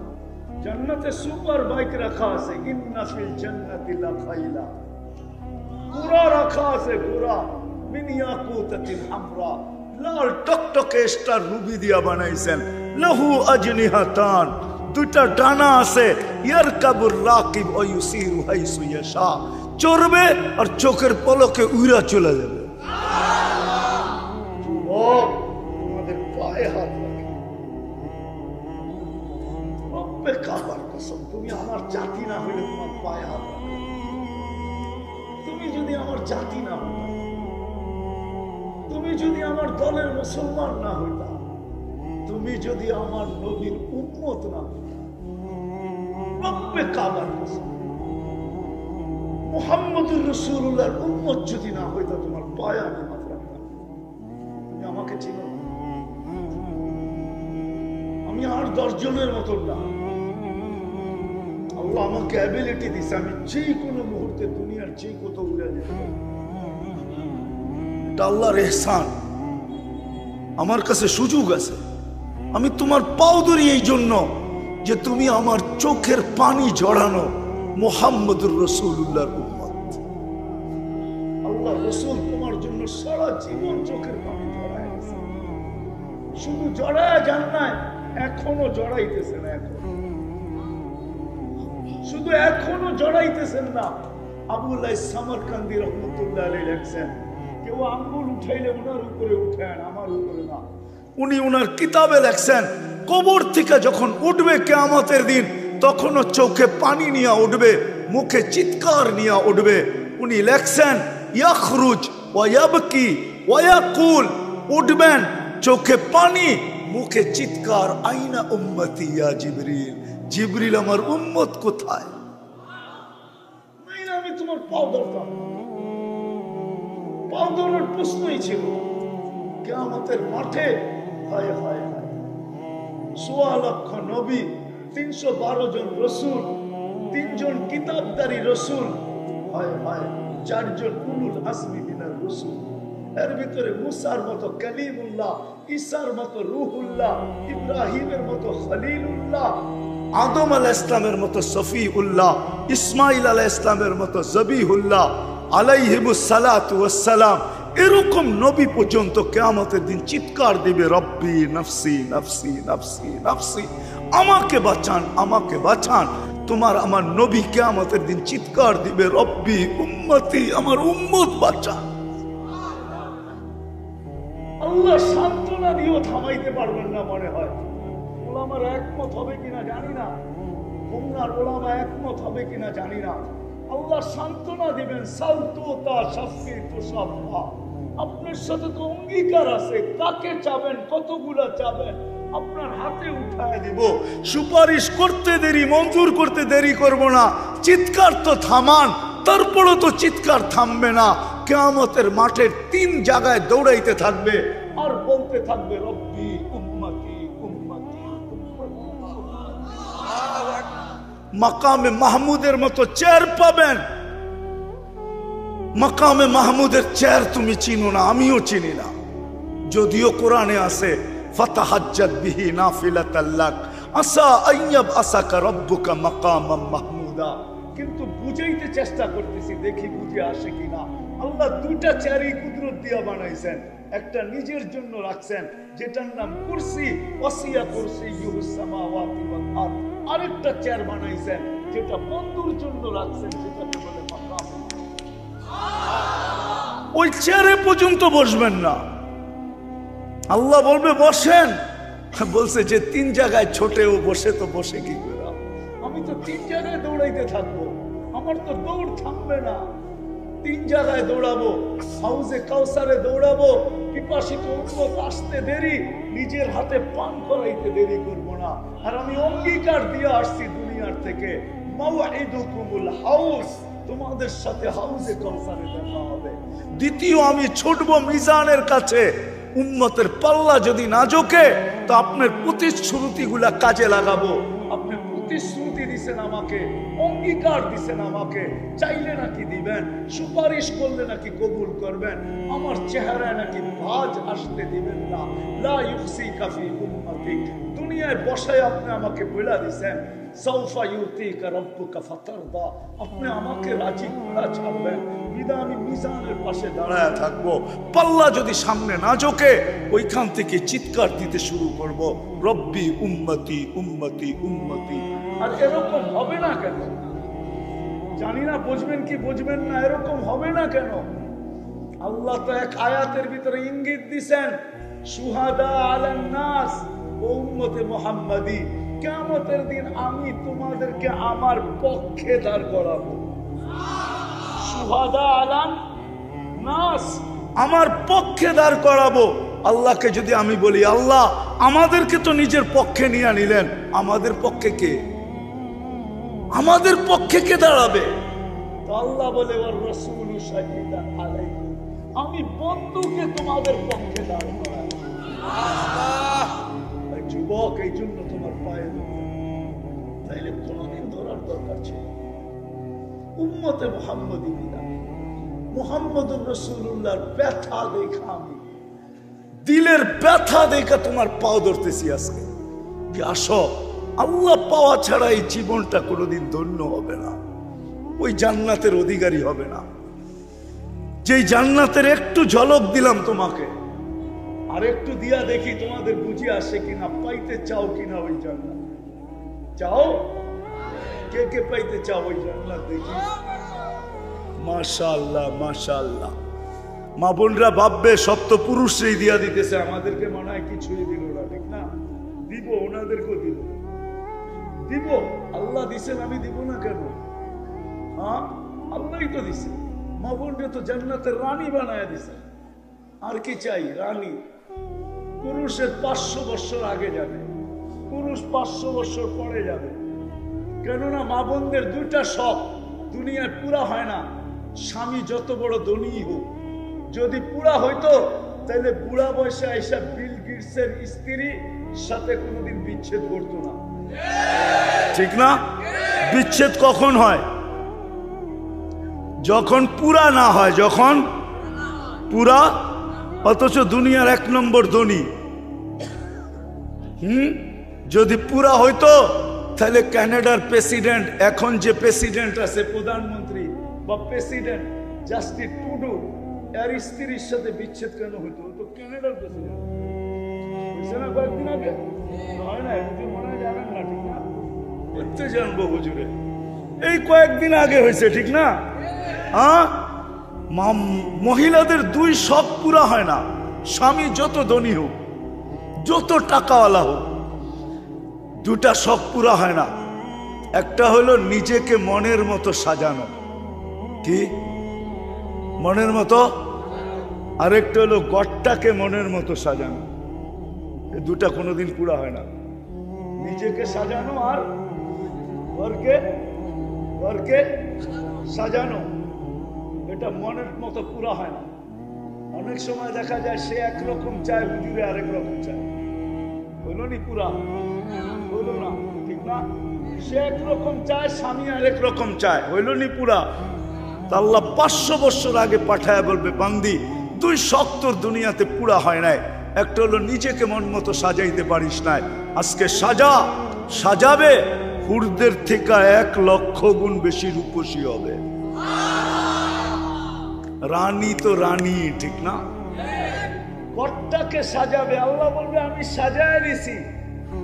জান্নাতে সুপার বাইক রাখা আছে, ইন্না ফিল জান্নাতি লাখাইলা, ঘোড়া রাখা আছে, ঘোড়া মিন ইয়াকুতাতিন হামরা, লাল টকটকে স্টার রুবি দিয়া বানাইছেন। লাহু আজনিহাতান, দুইটা ডানা আছে। ইয়ারকাবুর রাকিব ওয়া ইউসিরু হাইসু ইয়াশা, চড়বে আর চোখের পলকে উইরা চলে যাবে। যুবক, তোমাদের পায়ে হাত রাখি, রব্বে কাবার কসম, তুমি আমার জাতি না হইলে তোমার পায়ে হাত রাখি। তুমি যদি আমার জাতি না হইতা, তুমি যদি আমার দলের মুসলমান না হইতা, তুমি যদি আমার নবীর উম্মত না হইতা, রব্বে কাবার কসম, মুহাম্মদুর রাসূলুল্লাহর উম্মত যদি না হইতা, তোমার পায়ে আমি হাত রাখতাম। তুমি আমাকে চিনো না, আমি আর 10 জনের মতন না। আল্লাহ আমাকে অ্যাবিলিটি দিছে, আমি যে কোনো মুহূর্তে দুনিয়ার যে কোথাও উড়ে যেতে পারি। এটা আল্লাহর ইহসান। আমার কাছে সুযোগ আছে, আমি তোমার পাও ধরি এই জন্য যে তুমি আমার চোখের পানি ঝরানো মুহাম্মদুর রাসূলুল্লাহর উম্মত। আল্লাহ রাসূল তোমার জন্য সারা জীবন চোখের পানি ঝরায় গেছে। শুধু জড়ায় যান না, এখনো জড়াইতেছেন, শুধু এখনো জড়াইতেছেন না। আবুল্লাহ সামরকান্দি রহমতুল্লাহ আলাইহি লেখছেন, কেউ আঙ্গুল উঠাইলে ওনার উপরে উঠেন, আমার উপরে না। উনি উনার কিতাবে লেখছেন কবর থেকে যখন উঠবে কিয়ামতের দিন তখনও চোখে পানি নিয়ে উঠবে, মুখে চিৎকার নিয়ে উঠবে। উনি লেখছেন ইয়াখরুজ ওয়া ইয়াবকি ওয়া ইয়াকুল, উঠবেন চোখে পানি মুখে চিৎকার, আইনা উম্মতি ইয়া জিবরিল, জিবরিল আমার উম্মত কোথায়? আমি তোমার পাও ধরতাম, পাও ধরার প্রশ্নই ছিল। কিয়ামতের মাঠে হায় হায় হায় ১৬ লক্ষ নবী, ৩১২ জন রসুল, ৩ জন কিতাবদারী রসুল, হায় হায় ৪ জন উলুল আজমি মিনার রসুল। এর ভিতরে মুসার মতো কালিমুল্লাহ, ঈসার মতো রূহুল্লাহ, ইব্রাহিমের মতো খলিলুল্লাহ, আদম আলাইহিস সালামের মতো সফিউল্লাহ, ইসমাইল আলাইহিস সালামের মতো জবিহুল্লাহ আলাইহিমুস সালাতু ওয়াস সালাম, এরকম নবী পর্যন্ত কিয়ামতের দিন চিৎকার দিবে রব্বি নফসি নফসি নফসি নফসি, আমাকে বাঁচান আমাকে বাঁচান। তোমার আমার নবী কিয়ামতের দিন চিৎকার দিবে রব্বি উম্মতি, আমার উম্মত বাঁচান। আল্লাহ সান্ত্বনা দিয়েও থামাইতে পারবেন না মনে হয়। ওলামার একমত হবে কিনা জানি না, খুলনার ওলামা একমত হবে কিনা জানি না। আল্লাহ সান্ত্বনা দিবেন সালতুতা শাফি তুসাফা, আপনার সাথে তো অঙ্গীকার আছে, কাকে চাবেন কতগুলা চাবেন আপনার হাতে উঠায় দিব। সুপারিশ করতে দেরি, মঞ্জুর করতে দেরি করব না। চিৎকার তো থামান, তারপরও তো চিৎকার থামবে না। কিয়ামতের মাঠের 3 জায়গায় দৌড়াইতে থাকবে আর বলতে থাকবে রব্বি উম্মতি উম্মতি উম্মতি। মাকামে মাহমুদের মতো চেয়ার পাবেন। মাকামে মাহমুদের চেয়ার তুমি চিনো না, আমিও চিনি না, যদিও কোরআনে আছে ফাতাহাজ্জাত বিহি নাফিলাতাল লাক আসা আইয়াব আসাকা রব্বুকা মাকামাম মাহমুদা। কিন্তু বুঝাইতে চেষ্টা করতেছি, দেখি বুঝে আসে কিনা। আল্লাহ 2টা চেয়ারই কুদরত দিয়া বানাইছেন। একটা নিজের জন্য রাখছেন যেটার নাম কুরসি, ওয়াসিয়া কুরসিয়ুস সামাওয়াতি ওয়াল আরদ। আরেকটা চেয়ার বানাইছেন যেটা বন্ধুর জন্য রাখছেন, যেটাকে বলে মাকাম। ওই চেয়ারে পর্যন্ত বসবেন না। আল্লাহ বলবে বসেন, বলছে যে 3 জায়গায় ছোটেও বসে, তো বসে কি করে? আমি তো 3 জায়গায় দৌড়াইতে থাকবো, আমার তো দৌড় থামবে না। 3 জায়গায় দৌড়াবো, হাউজে কাউসারে দৌড়াবো, পিপাসিত উম্মত আসতে দেরি, নিজের হাতে পান করাইতে দেরি করবো না। আর আমি অঙ্গীকার দিয়ে আসছি দুনিয়ার থেকে, মাওয়াইদুকুমুল হাউজ, তোমাদের সাথে হাউজে কাউসারে দেখা হবে। দ্বিতীয়, আমি ছুটবো মিজানের কাছে। উম্মতের পাল্লা যদি না ঝোঁকে তো আপনার প্রতিশ্রুতিগুলা কাজে লাগাবো। আপনি প্রতিশ্রুতি দিছেন আমাকে, অঙ্গীকার দিছেন আমাকে, চাইলে নাকি দিবেন, সুপারিশ করলে নাকি কবুল করবেন, আমার চেহারায় নাকি ভাঁজ আসতে দিবেন না। লা ইউসিকা ফি উম্মতিক, দুনিয়ায় বসায় আপনি আমাকে বলে দিছেন সাউফা ইউতিকা রাব্বুকা ফাতারদা, আপনি আমাকে রাজি করা ছাড়বেন। বিধায় আমি মিজানের পাশে দাঁড়ায় থাকবো। পাল্লা যদি সামনে না ঝোঁকে ওইখান থেকে চিৎকার দিতে শুরু করব রব্বি উম্মতি উম্মতি উম্মতি। আর এরকম হবে না কেন জানি না, বুঝবেন কি বুঝবেন না, এরকম হবে না কেন? আল্লাহ তো এক আয়াতের ভিতরে ইঙ্গিত দিছেন, শুহাদা আলান নাস ও উম্মতে মুহাম্মাদি, কিয়ামতের দিন আমি তোমাদেরকে আমার পক্ষে দাঁড় করাবো। শুহাদা আলান নাস, আমার পক্ষে দাঁড় করাবো। আল্লাহকে যদি আমি বলি আল্লাহ আমাদেরকে তো নিজের পক্ষে নিয়ে নিলেন, আমাদের পক্ষে কে? আমাদের পক্ষে কে দাঁড়াবে? তো আল্লাহ বলে ওয়ার রাসূলু শাহিদান আলাইকুম, আমি বন্ধুকে তোমাদের পক্ষে দাঁড় করাবো। যুবক, এই জন্য তোমার পায়ে ধরতে, তাইলে কোনদিন ধরার দরকার ছিল। উম্মতে মুহাম্মদী বিনা মুহাম্মদুর রাসূলুল্লাহর ব্যথা দেখা, আমি দিলের ব্যথা দেখা তোমার পাও ধরতেছি আজকে। যে আসো, আল্লাহ পাওয়া ছাড়া এই জীবনটা কোনোদিন ধন্য হবে না, ওই জান্নাতের অধিকারী হবে না। যেই জান্নাতের একটু ঝলক দিলাম তোমাকে, আর একটু দিয়া দেখি তোমাদের বুঝে আসে কিনা, পাইতে চাও কিনা ওই জান্নাত? চাও? কে কে পাইতে চাও ওই জান্নাত? দেখি। মাশাআল্লাহ মাশাআল্লাহ মা বোনরা ভাববে সব তো পুরুষরাই দিয়া দিতেছে, আমাদেরকে মনে হয় কিছুই দিল না, ঠিক না? দিব, ওনাদেরকেও দিব, দিব। আল্লাহ দিছেন, আমি দিব না কেন? হ্যাঁ, আল্লাহই তো দিছে। মা বোনকে তো জান্নাতের রানী বানায় দিছে। আর কি চাই? রানী। পুরুষের 500 বছর আগে যাবে, পুরুষ 500 বছর পরে যাবে। কেননা মা বোনদের দুইটা শখ দুনিয়ায় পুরা হয় না। স্বামী যত বড় ধনী হোক, যদি পুরা হইতো তাহলে বুড়া বয়সে এসে বিল গেটসের স্ত্রী সাথে কোনোদিন বিচ্ছেদ করতো না, ঠিক না? বিচ্ছেদ কখন হয়? যখন পুরা না হয়, যখন পুরা, অথচ দুনিয়ার 1 নম্বর ধনী। যদি পুরা হইতো তাহলে কানাডার প্রেসিডেন্ট, এখন যে প্রেসিডেন্ট আছে, প্রধানমন্ত্রী বা প্রেসিডেন্ট জাস্টিন ট্রুডো, এর স্ত্রীর সাথে বিচ্ছেদ কেন হইতো? তো কানাডার প্রেসিডেন্ট হয়েছে না কয়েকদিন আগে, হয় না? মনে হয় জানেন না, ঠিক না? করতে জানবো হুজুরে, এই কয়েকদিন আগে হয়েছে, ঠিক না? হ্যাঁ, মহিলাদের 2 শখ পুরা হয় না। স্বামী যত ধনী হোক, যত টাকাওয়ালা হোক, 2টা শখ পুরা হয় না। একটা হলো নিজেকে মনের মতো সাজানো, কি মনের মতো, আরেকটা হলো গড়টাকে মনের মতো সাজানো। এই 2টা কোনোদিন পুরা হয় না। নিজেকে সাজানো আর ঘরকে সাজানো, এটা মনের মতো পুরা হয় না। অনেক সময় দেখা যায় সে একরকম চায়, হুজুরে আরেক রকম চায়। হইল নি পুরা? হইল না, ঠিক না? সে একরকম চায়, স্বামী আরেক রকম চায়, হইল নি পুরা? আল্লাহ 500 বছর আগে পাঠায় বলবে, বান্দি 2 শখ তোর দুনিয়াতে পুরা হয় নাই। একটা হলো নিজেকে মন মতো সাজাইতে পারিস নাই, আজকে সাজাবে, হুরদের থেকে 1 লক্ষ গুণ বেশি রূপসী হবে। রানী তো রানী, ঠিক না? ঘরটাকে সাজাবে, আল্লাহ বলবে আমি সাজায় দিছি,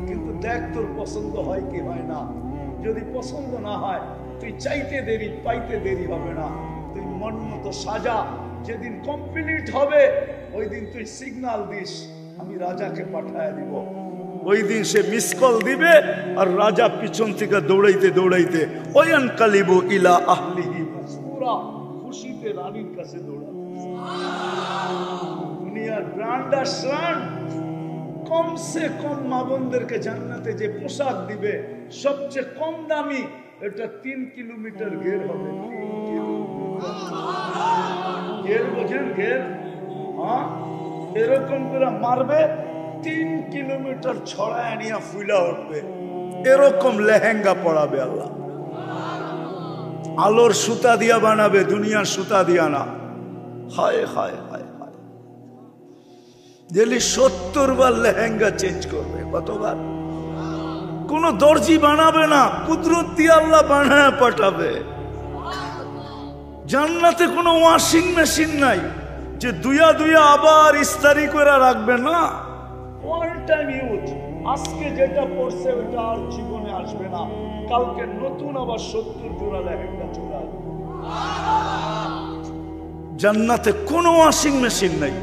কিন্তু দেখ তোর পছন্দ হয় কি হয় না। যদি পছন্দ না হয়, তুই চাইতে দেরি, পাইতে দেরি হবে না। তুই মন মতো সাজা, যেদিন কমপ্লিট হবে ওই দিন তুই সিগন্যাল দিস, আমি রাজাকে পাঠায় দিব। ওই দিন সে মিস কল দিবে, আর রাজা পিছন থেকে দৌড়াইতে দৌড়াইতে ওয়ান কালিবু ইলা আহলিহি মাসরুরা, খুশিতে রানীর কাছে দৌড়াবে। দুনিয়ার ব্র্যান্ড আর শ্রান, কমসে কম মা বোনদেরকে জান্নাতে যে পোশাক দিবে সবচেয়ে কম দামি, এটা 3 কিলোমিটার ঘের হবে। ঘের বোঝেন? ঘের, হ্যাঁ, এরকম করে মারবে, 3 কিলোমিটার ছড়ায় নিয়ে ফুলা উঠবে, এরকম লেহেঙ্গা পরাবে আল্লাহ। আলোর সুতা দিয়া বানাবে, দুনিয়ার সুতা দিয়া না। হায় হায় হায় হায়, যেলি 70 বার লেহেঙ্গা চেঞ্জ করবে। কতবার? কোন দর্জি বানাবে না, কুদরত দিয়ে আল্লাহ বানায় পাঠাবে। জান্নাতে কোনো ওয়াশিং মেশিন নাই যে দুয়া আবার ইস্তারি করে রাখবে না, অল টাইম ইউজ। আজকে যেটা পড়ছে ওটা আর জীবনে আসবে না, কালকে নতুন আবার 70 জোড়া লেহেঙ্গা চলে আসবে। জান্নাতে কোনো ওয়াশিং মেশিন নাই,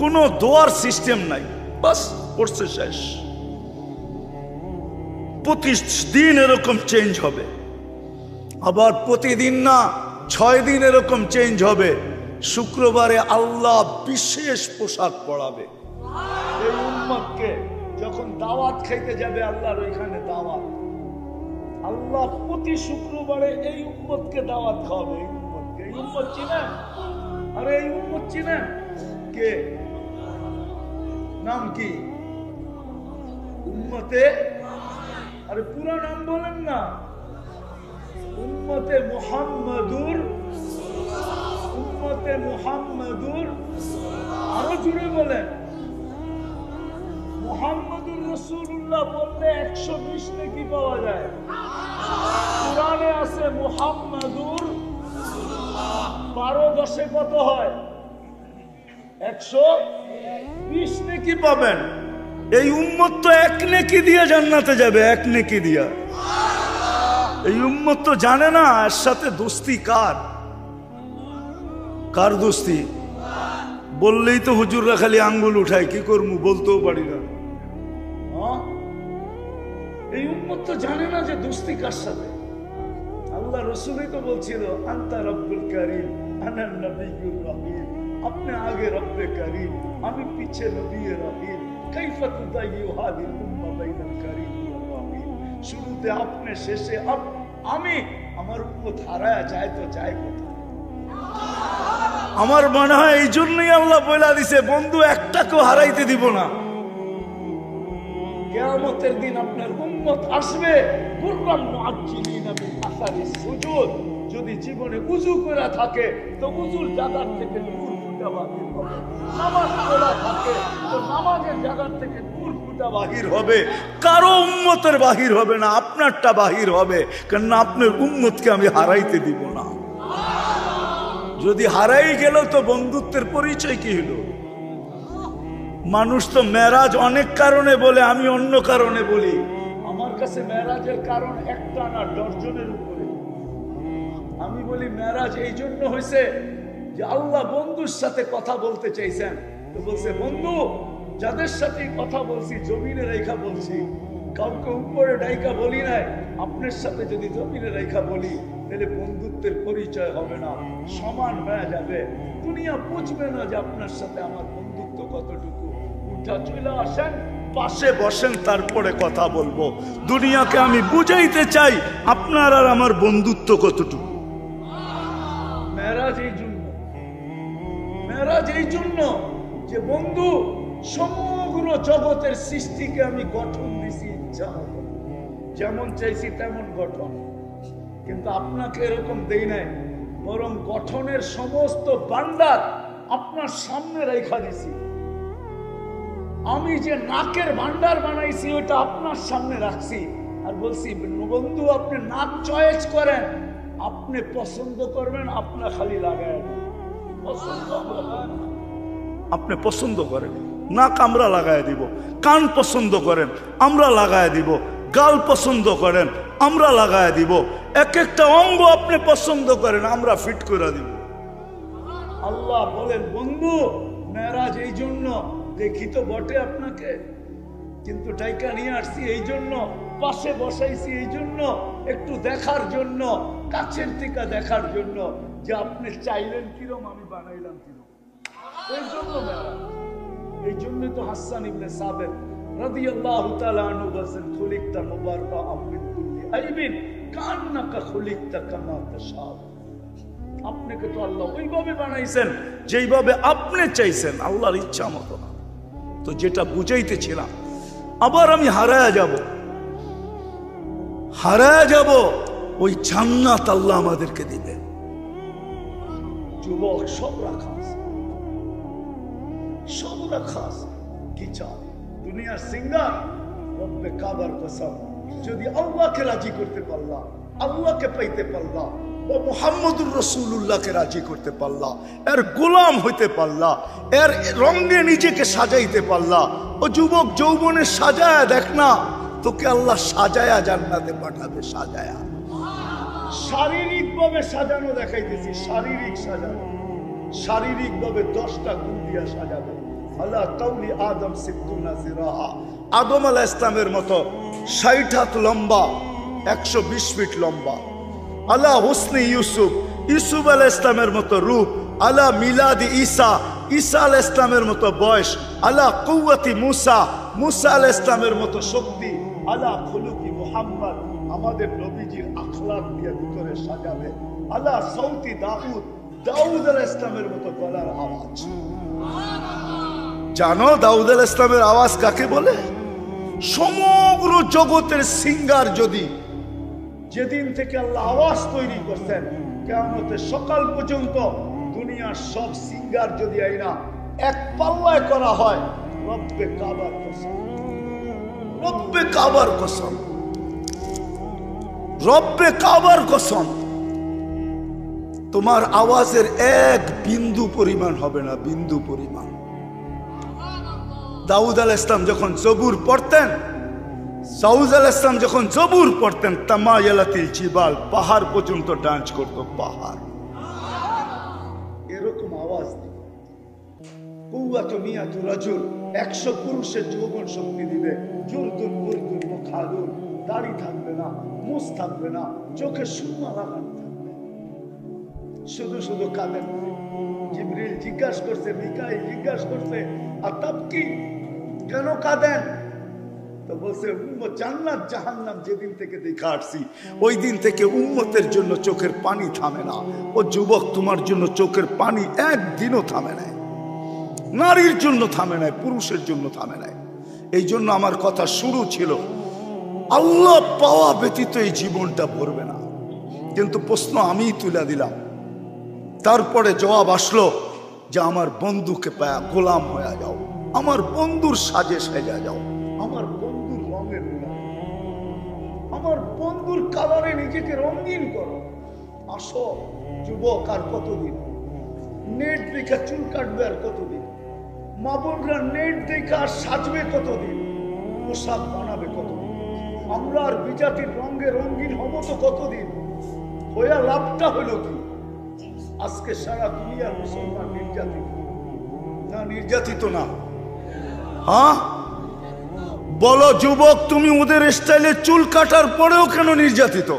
কোনো দোয়ার সিস্টেম নাই, বাস পড়ছে শেষ। প্রতিদিন এরকম চেঞ্জ হবে, আবার প্রতিদিন না 6 দিন এরকম চেঞ্জ হবে। শুক্রবারে আল্লাহ বিশেষ পোশাক পরাবে এই উম্মতকে। যখন দাওয়াত খাইতে যাবে আল্লাহর ওইখানে দাওয়াত, আল্লাহ প্রতি শুক্রবারে এই উম্মতকে দাওয়াত খাওয়াবে। এই উম্মতকে, এই উম্মত চিনেন? আরে এই উম্মত চিনেন? কে? নাম কি? উম্মতে, আরে পুরো নাম বলেন না। উম্মতে মুহাম্মাদুর, উম্মতে মুহাম্মাদুর, আরো জুড়ে বলেন। মুহাম্মাদুর রাসূলুল্লাহ বললে 120 নেকি পাওয়া যায়। কোরআনে আছে মুহাম্মাদুর 12 10 কত হয়? 120 নেকি পাবেন। এই উম্মত তো 1 নেকি দিয়ে জান্নাতে যাবে, 1 নেকি দিয়া। এই উম্মত তো জানে না এর সাথে দোস্তি কার, কার দোস্তি? বললেই তো হুজুররা খালি আঙ্গুল উঠায়, কি করবো বলতেও পারি না। এই উম্মত তো জানে না যে দোস্তি কার সাথে। আল্লাহ রসুলই তো বলছিল আনতা রব্বুল কারীম আনা নবিয়্যুর রহিম, আপনি আগে রব্বে কারীম, আমি পিছে নবিয়ে রহিম, কাইফা তুদাইয়ু হাদিল উম্মাহ বাইনাল কারীম ওয়ার রহিম। শুরুতে আপনি, শেষে আমি। আমার উম্মত হারায়া যায় তো যায় কোথায়? আমার মনে হয় এই জন্যই আল্লাহ বলে দিছে বন্ধু একটাকেও হারাইতে দিব না। কিয়ামতের দিন আপনার উম্মত আসবে কুররাম মুআজ্জিলিনা বিল আসারিস সুজুদ। যদি জীবনে উযু করা থাকে তো উযুর জায়গা থেকে নূর ফুটা বাহির হবে, নামাজ পড়া থাকে তো নামাজের জায়গা থেকে নূর ফুটা বাহির হবে। কারো উম্মতের বাহির হবে না, আপনারটা বাহির হবে, কারণ আপনার উম্মতকে আমি হারাইতে দিব না। যদি হারাই গেল তো বন্ধুত্বের পরিচয় কি হলো? মানুষ তো মেরাজ অনেক কারণে বলে, আমি অন্য কারণে বলি। আমার কাছে মেরাজের কারণ একটা না, ডজনের উপরে। আমি বলি মেরাজ এই জন্য হয়েছে যে আল্লাহ বন্ধুর সাথে কথা বলতে চাইছেন, তো বলছে বন্ধু যাদের সাথে কথা বলছি জমিনে রেখা বলছি, কাউকে উপরে ডাইকা বলি নাই। আপনার সাথে যদি জমিনে রেখা বলি তাহলে বন্ধুত্বের পরিচয় হবে না, সমান হয়ে যাবে। দুনিয়া বুঝবে না যে আপনার সাথে আমার বন্ধুত্ব কতটুকু। উঠা চলে আসেন, পাশে বসেন, তারপরে কথা বলবো। দুনিয়াকে আমি বুঝাইতে চাই আপনার আর আমার বন্ধুত্ব কতটুকু। মেরাজ এই জন্য, মেরাজ এই জন্য যে বন্ধু সমগ্র জগতের সৃষ্টিকে আমি গঠন দিছি ইচ্ছা মতো, যেমন চাইছি তেমন গঠন। কিন্তু আপনাকে এরকম দেই নাই, বরং গঠনের সমস্ত ভান্ডার আপনার সামনে রেখা দিছি। আমি যে নাকের ভান্ডার বানাইছি ওটা আপনার সামনে রাখছি, আর বলছি বন্ধু আপনি নাক চয়েস করেন, আপনি পছন্দ করবেন, আপনার খালি লাগায় আপনি পছন্দ করেন, নাক আমরা লাগায় দিব। কান পছন্দ করেন, আমরা লাগায় দিব। গাল পছন্দ করেন, আমরা লাগায় দিব। এক একটা অঙ্গ আপনি পছন্দ করেন, আমরা ফিট করে দিব। আল্লাহ বলেন বন্ধু মেরাজ এই জন্য দেখি তো বটে আপনাকে, কিন্তু ডাইকা নিয়ে আসছি এই জন্য, পাশে বসাইছি এই জন্য, একটু দেখার জন্য, কাছের থেকে দেখার জন্য যে আপনি চাইলেন কিরম আমি বানাইলাম কিরম। এই জন্য মেরাজ। এই জন্য তো হাসান ইবনে সাবিত রাদিয়াল্লাহু তাআলা আনহু বলেন খুলিকতা মুবাররাআম মিন কুল্লি আইবিন কান্নাকা খুলিকতা কামা তাশা। আপনাকে তো আল্লাহ ওইভাবে বানাইছেন যেইভাবে আপনি চাইছেন, আল্লাহর ইচ্ছা মতো না। তো যেটা বুঝাইতেছিলাম, আবার আমি হারায়া যাব, ওই জান্নাত আল্লাহ আমাদেরকে দিবে। যুবক সব রাখা আছে, সব রাখা আছে, কি চাও? দুনিয়ার সিঙ্গার রব্বে কাবার কসম, যদি আল্লাহকে রাজি করতে পারলা, আল্লাহকে পাইতে পারলা, ও মুহাম্মদুর রাসূলুল্লাহকে রাজি করতে পারলা, এর গোলাম হইতে পারলা, এর রঙে নিজেকে সাজাইতে পারলা। ও যুবক যৌবনে সাজায়া দেখ না, তোকে আল্লাহ সাজায়া জান্নাতে পাঠাবে। সাজায়া, শারীরিক ভাবে সাজানো দেখাইতেছি, শারীরিক সাজানো, শারীরিক ভাবে 10টা গুণ দিয়া সাজাবে। আল্লাহ তাওলি আদম সিদ্দুনা জিরাহা, আদম আলাইহিস সালামের মতো 60 হাত লম্বা, 120 ফিট লম্বা। আল্লাহ হুসনে ইউসুফ, ইউসুফ আলাইহিস সালামের মতো রূপ। আল্লাহ মিলাদি ঈসা, ঈসা আলাইহিস সালামের মতো বয়স। আল্লাহ কুওয়াতি মুসা, মুসা আলাইহিস সালামের মতো শক্তি। আল্লাহ খুলুকি মুহাম্মদ, আমাদের নবীজির আখলাক দিয়ে ভিতরে সাজাবে। আল্লাহ সৌতি দাউদ, দাউদ আলাইহিস সালামের মতো গলার আওয়াজ। জানো দাউদ আলাইহিস সালামের আওয়াজ কাকে বলে? সমগ্র জগতের সিঙ্গার যদি যেদিন থেকে আল্লাহ আওয়াজ তৈরি করছেন কিয়ামতের সকাল পর্যন্ত দুনিয়ার সব সিঙ্গার যদি আইনা এক পাল্লায় করা হয়, রব্বে কাবার কসম, রব্বে কাবার কসম, রব্বে কাবার কসম, তোমার আওয়াজের এক বিন্দু পরিমাণ হবে না, বিন্দু পরিমাণ। দাউদ আলাইহিস সালাম যখন জবুর পড়তেন, দাউদ আলাইহিস সালাম যখন জবুর পড়তেন, তামায়ালাতিল জিবাল, পাহাড় পর্যন্ত ডান্স করতো, পাহাড়। এরকম আওয়াজ কুওয়াতু মিয়াতু রাজুল, 100 পুরুষের যৌবন শক্তি দিবে। জুরদুন বুরদুন মুখাদুন, দাড়ি থাকবে না, মুছ থাকবে না, চোখে সুরমা লাগানো থাকবে, শুধু শুধু কাঁদেন। জিবরিল জিজ্ঞাসা করছে, মিকাইল জিজ্ঞাসা করছে, আর তাব কি, কেন কাঁদেন? তো বলছে, উম্মত জান্নাত জাহান্নাম যেদিন থেকে দেখা আসছি ওই দিন থেকে উম্মতের জন্য চোখের পানি থামে না। ও যুবক, তোমার জন্য চোখের পানি একদিনও থামে নাই, নারীর জন্য থামে নাই, পুরুষের জন্য থামে নাই। এই জন্য আমার কথা শুরু ছিল, আল্লাহ পাওয়া ব্যতীত এই জীবনটা ভরবে না। কিন্তু প্রশ্ন আমিই তুলে দিলাম, তারপরে জবাব আসলো যে আমার বন্ধুকে পায়া গোলাম হয়ে যাও, আমার বন্ধুর সাজে সাজা যাও, আমার বন্ধুর রঙে রঙাও, আমার বন্ধুর কালারে নিজেকে রঙিন করো। আসো যুবক, আর কতদিন নেট দেখা চুল কাটবে? আর কতদিন মা বোনরা নেট দেখা সাজবে? কতদিন পোশাক বানাবে? কতদিন আমরা আর বিজাতির রঙে রঙিন হব? তো কতদিন হইয়া লাভটা হলো কি? আজকে সারা দুনিয়ার মুসলমান নির্যাতিত না? নির্যাতিত না? হ্যাঁ বলো যুবক, তুমি ওদের স্টাইলে চুল কাটার পরেও কেন নির্যাতিত?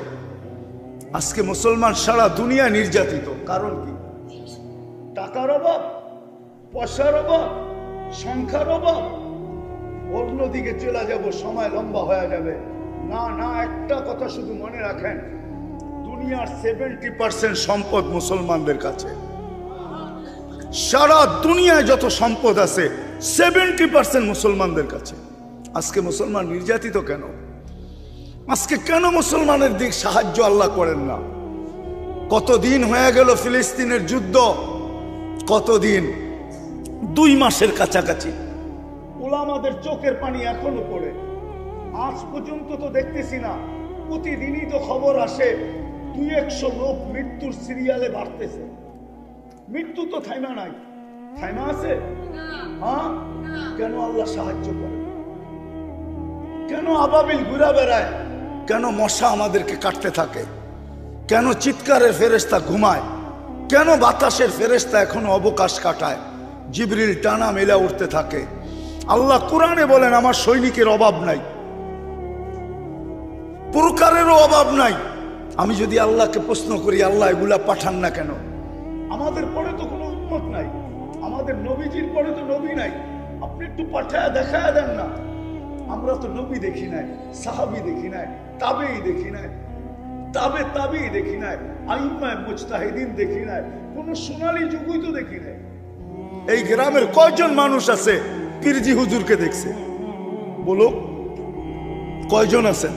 আজকে মুসলমান সারা দুনিয়া নির্যাতিত। কারণ কি? টাকার অভাব, পয়সার অভাব, সংখ্যার অভাব। অন্যদিকে চলে যাব, সময় লম্বা হয়ে যাবে। না না, একটা কথা শুধু মনে রাখেন, দুনিয়ার 70% সম্পদ মুসলমানদের কাছে। সারা দুনিয়ায় যত সম্পদ আছে 70% মুসলমানদের কাছে। আজকে মুসলমান নির্যাতিত কেন? আজকে কেন মুসলমানের দিক সাহায্য আল্লাহ করেন না? কতদিন হয়ে গেল ফিলিস্তিনের যুদ্ধ? কতদিন? 2 মাসের কাছাকাছি। ওলামাদের চোখের পানি এখনো পড়ে। আজ পর্যন্ত তো দেখতেছি না, প্রতিদিনই তো খবর আসে 200 লোক মৃত্যুর সিরিয়ালে বাড়তেছে। মৃত্যু তো থাইমা নাই, থাইমা আছে? হ্যাঁ, কেন আল্লাহ সাহায্য করে? কেন আবাবিল ঘুরা বেড়ায়? কেন মশা আমাদেরকে কাটতে থাকে? কেন চিৎকারের ফেরেশতা ঘুমায়? কেন বাতাসের ফেরেশতা এখনো অবকাশ কাটায়? জিবরিল টানা মেলা উঠতে থাকে। আল্লাহ কোরআনে বলেন, আমার সৈনিকের অভাব নাই, প্রকারেরও অভাব নাই। আমি যদি আল্লাহকে প্রশ্ন করি, আল্লাহ এগুলা পাঠান না কেন? আমাদের পরে তো কোনো উম্মত নাই, আমাদের নবীজির পরে তো নবী নাই, আপনি একটু পাঠায় দেখায় দেন না। আমরা তো নবী দেখি নাই, সাহাবী দেখি নাই, তাবেঈ দেখি নাই, তাবেঈ দেখি নাই, আইম্মায়ে মুজতাহিদিন দেখি নাই, কোন সোনালী যুগই তো দেখি নাই। এই গ্রামের কয়জন মানুষ আছে পীরজি হুজুরকে দেখছে? বলো, কয়জন আছেন?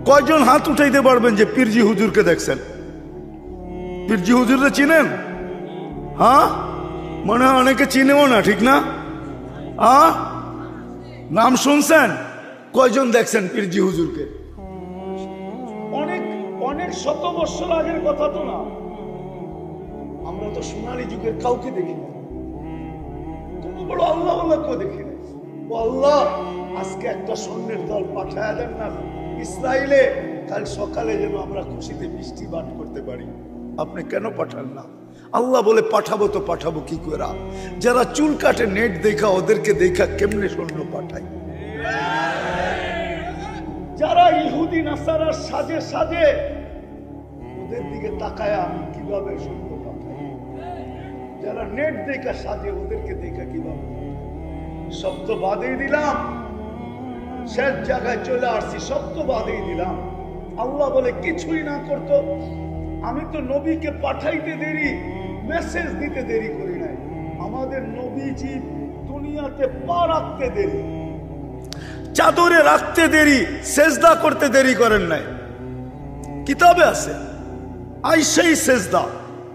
কয়জন হাত উঠাইতে পারবেন যে পীরজি হুজুরকে দেখছেন? পীরজি হুজুরকে চিনেন? হ্যাঁ, মনে হয় অনেকে চিনেও না, ঠিক না? হ্যাঁ, নাম শুনছেন? কয়জন দেখছেন পীরজি হুজুরকে? অনেক অনেক শত বছর আগের কথা তো না। আমরা তো সোনালী যুগের কাউকে দেখি না, কোনো বড় আল্লাহ কেউ দেখি না। ও আল্লাহ, আজকে একটা সৈন্যের দল পাঠায় দেন না ইসরায়েলে, কাল সকালে যেন আমরা খুশিতে বৃষ্টি বান করতে পারি। আপনি কেন পাঠান না? আল্লাহ বলে, পাঠাবো তো পাঠাবো কি করে? যারা চুল কাটে নেট দেখা, ওদেরকে দেখা কেমনে সৈন্য পাঠাই? যারা ইহুদি নাসারার সাজে সাজে, ওদের দিকে তাকায় আমি কিভাবে সৈন্য পাঠাই? যারা নেট দেখা সাজে, ওদেরকে দেখা কিভাবে? সব তো বাদই দিলাম, শেষ জায়গায় চলে আসছি, সব তো বাদই দিলাম। আল্লাহ বলে, কিছুই না করতো, আমি তো নবীকে পাঠাইতে দেরি, মেসেজ দিতে দেরি করি নাই। আমাদের নবীজি দুনিয়াতে পা রাখতে দেরি, চাদরে রাখতে দেরি, সেজদা করতে দেরি করেন নাই। কিতাবে আছে, আই সেই সেজদা।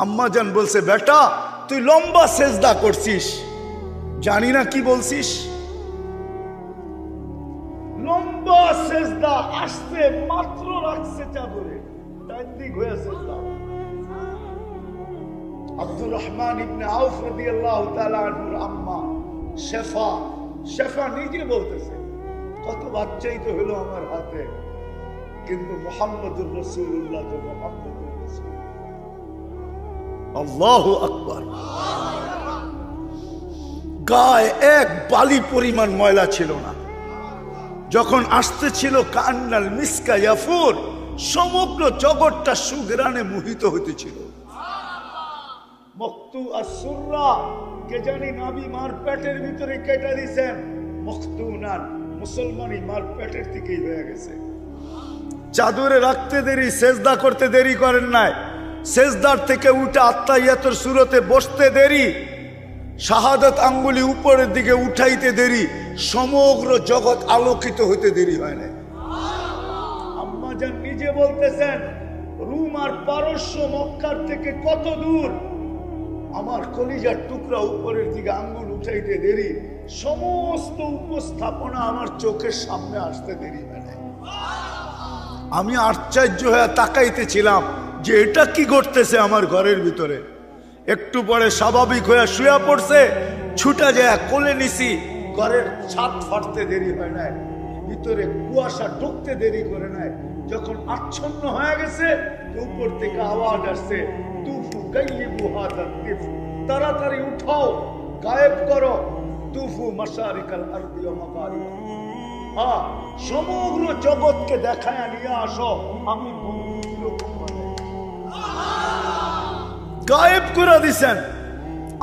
আম্মা জান বলছে, বেটা তুই লম্বা সেজদা করছিস, জানি না কি বলছিস। লম্বা সেজদা আসতে মাত্র রাখছে চাদরে, ডান দিক হয়ে সেজদা। আব্দুর রহমান ইবনে আউফ রাদিয়াল্লাহু তাআলা আনহুর আম্মা শেফা নিজে বলতেছে, কত বাচ্চাই তো হলো আমার হাতে, কিন্তু মুহাম্মদুর রাসূলুল্লাহ তো মুহাম্মদুর রাসূল। আল্লাহু আকবার। গায়ে এক বালি পরিমাণ ময়লা ছিল না। যখন আসতেছিল কান্নাল মিসকা ইয়াফুর, সমগ্র জগৎটা সুঘ্রাণে মোহিত হইতেছিল। মক্তু আসুররা কে জানি নাবি মার পেটের ভিতরে কেটে দিয়েছেন, মখতুনান মুসলমানই মার পেটের থেকেই হয়ে গেছে। চাদরে রাখতে দেরি, সেজদা করতে দেরি করেন নাই, সেজদার থেকে উঠে আত্তাহিয়াতুর সূরতে বসতে দেরি, শাহাদাত আঙ্গুলি উপরের দিকে উঠাইতে দেরি, সমগ্র জগৎ আলোকিত হইতে দেরি হয় না। আম্মা জান নিজে বলতেছেন, রুম আর পারস্য মক্কার থেকে কত দূর, আমার কলিজার টুকরা উপরের দিকে আঙ্গুল উঠাইতে দেরি, সমস্ত উপস্থাপনা আমার চোখের সামনে আসতে দেরি হয় না। আমি আশ্চর্য হয়ে তাকাইতেছিলাম যে এটা কি ঘটতেছে আমার ঘরের ভিতরে। একটু পরে স্বাভাবিক হয়ে শুয়ে পড়ছে, ছুটা যায় কোলে নিছি, ঘরের ছাদ ফাটতে দেরি হয় নাই, ভিতরে কুয়াশা ঢুকতে দেরি করে নাই। যখন আচ্ছন্ন হয়ে গেছে, উপর থেকে আওয়াজ আসছে, তুফু গাইয়িবু হাদা তিফ, তাড়াতাড়ি উঠাও, গায়েব করো, তুফু মাশারিকাল আরদি ওয়া মাগারিবা, হ্যাঁ সমগ্র জগৎকে দেখায় নিয়ে আসো, আমি গায়েব করে দিছেন।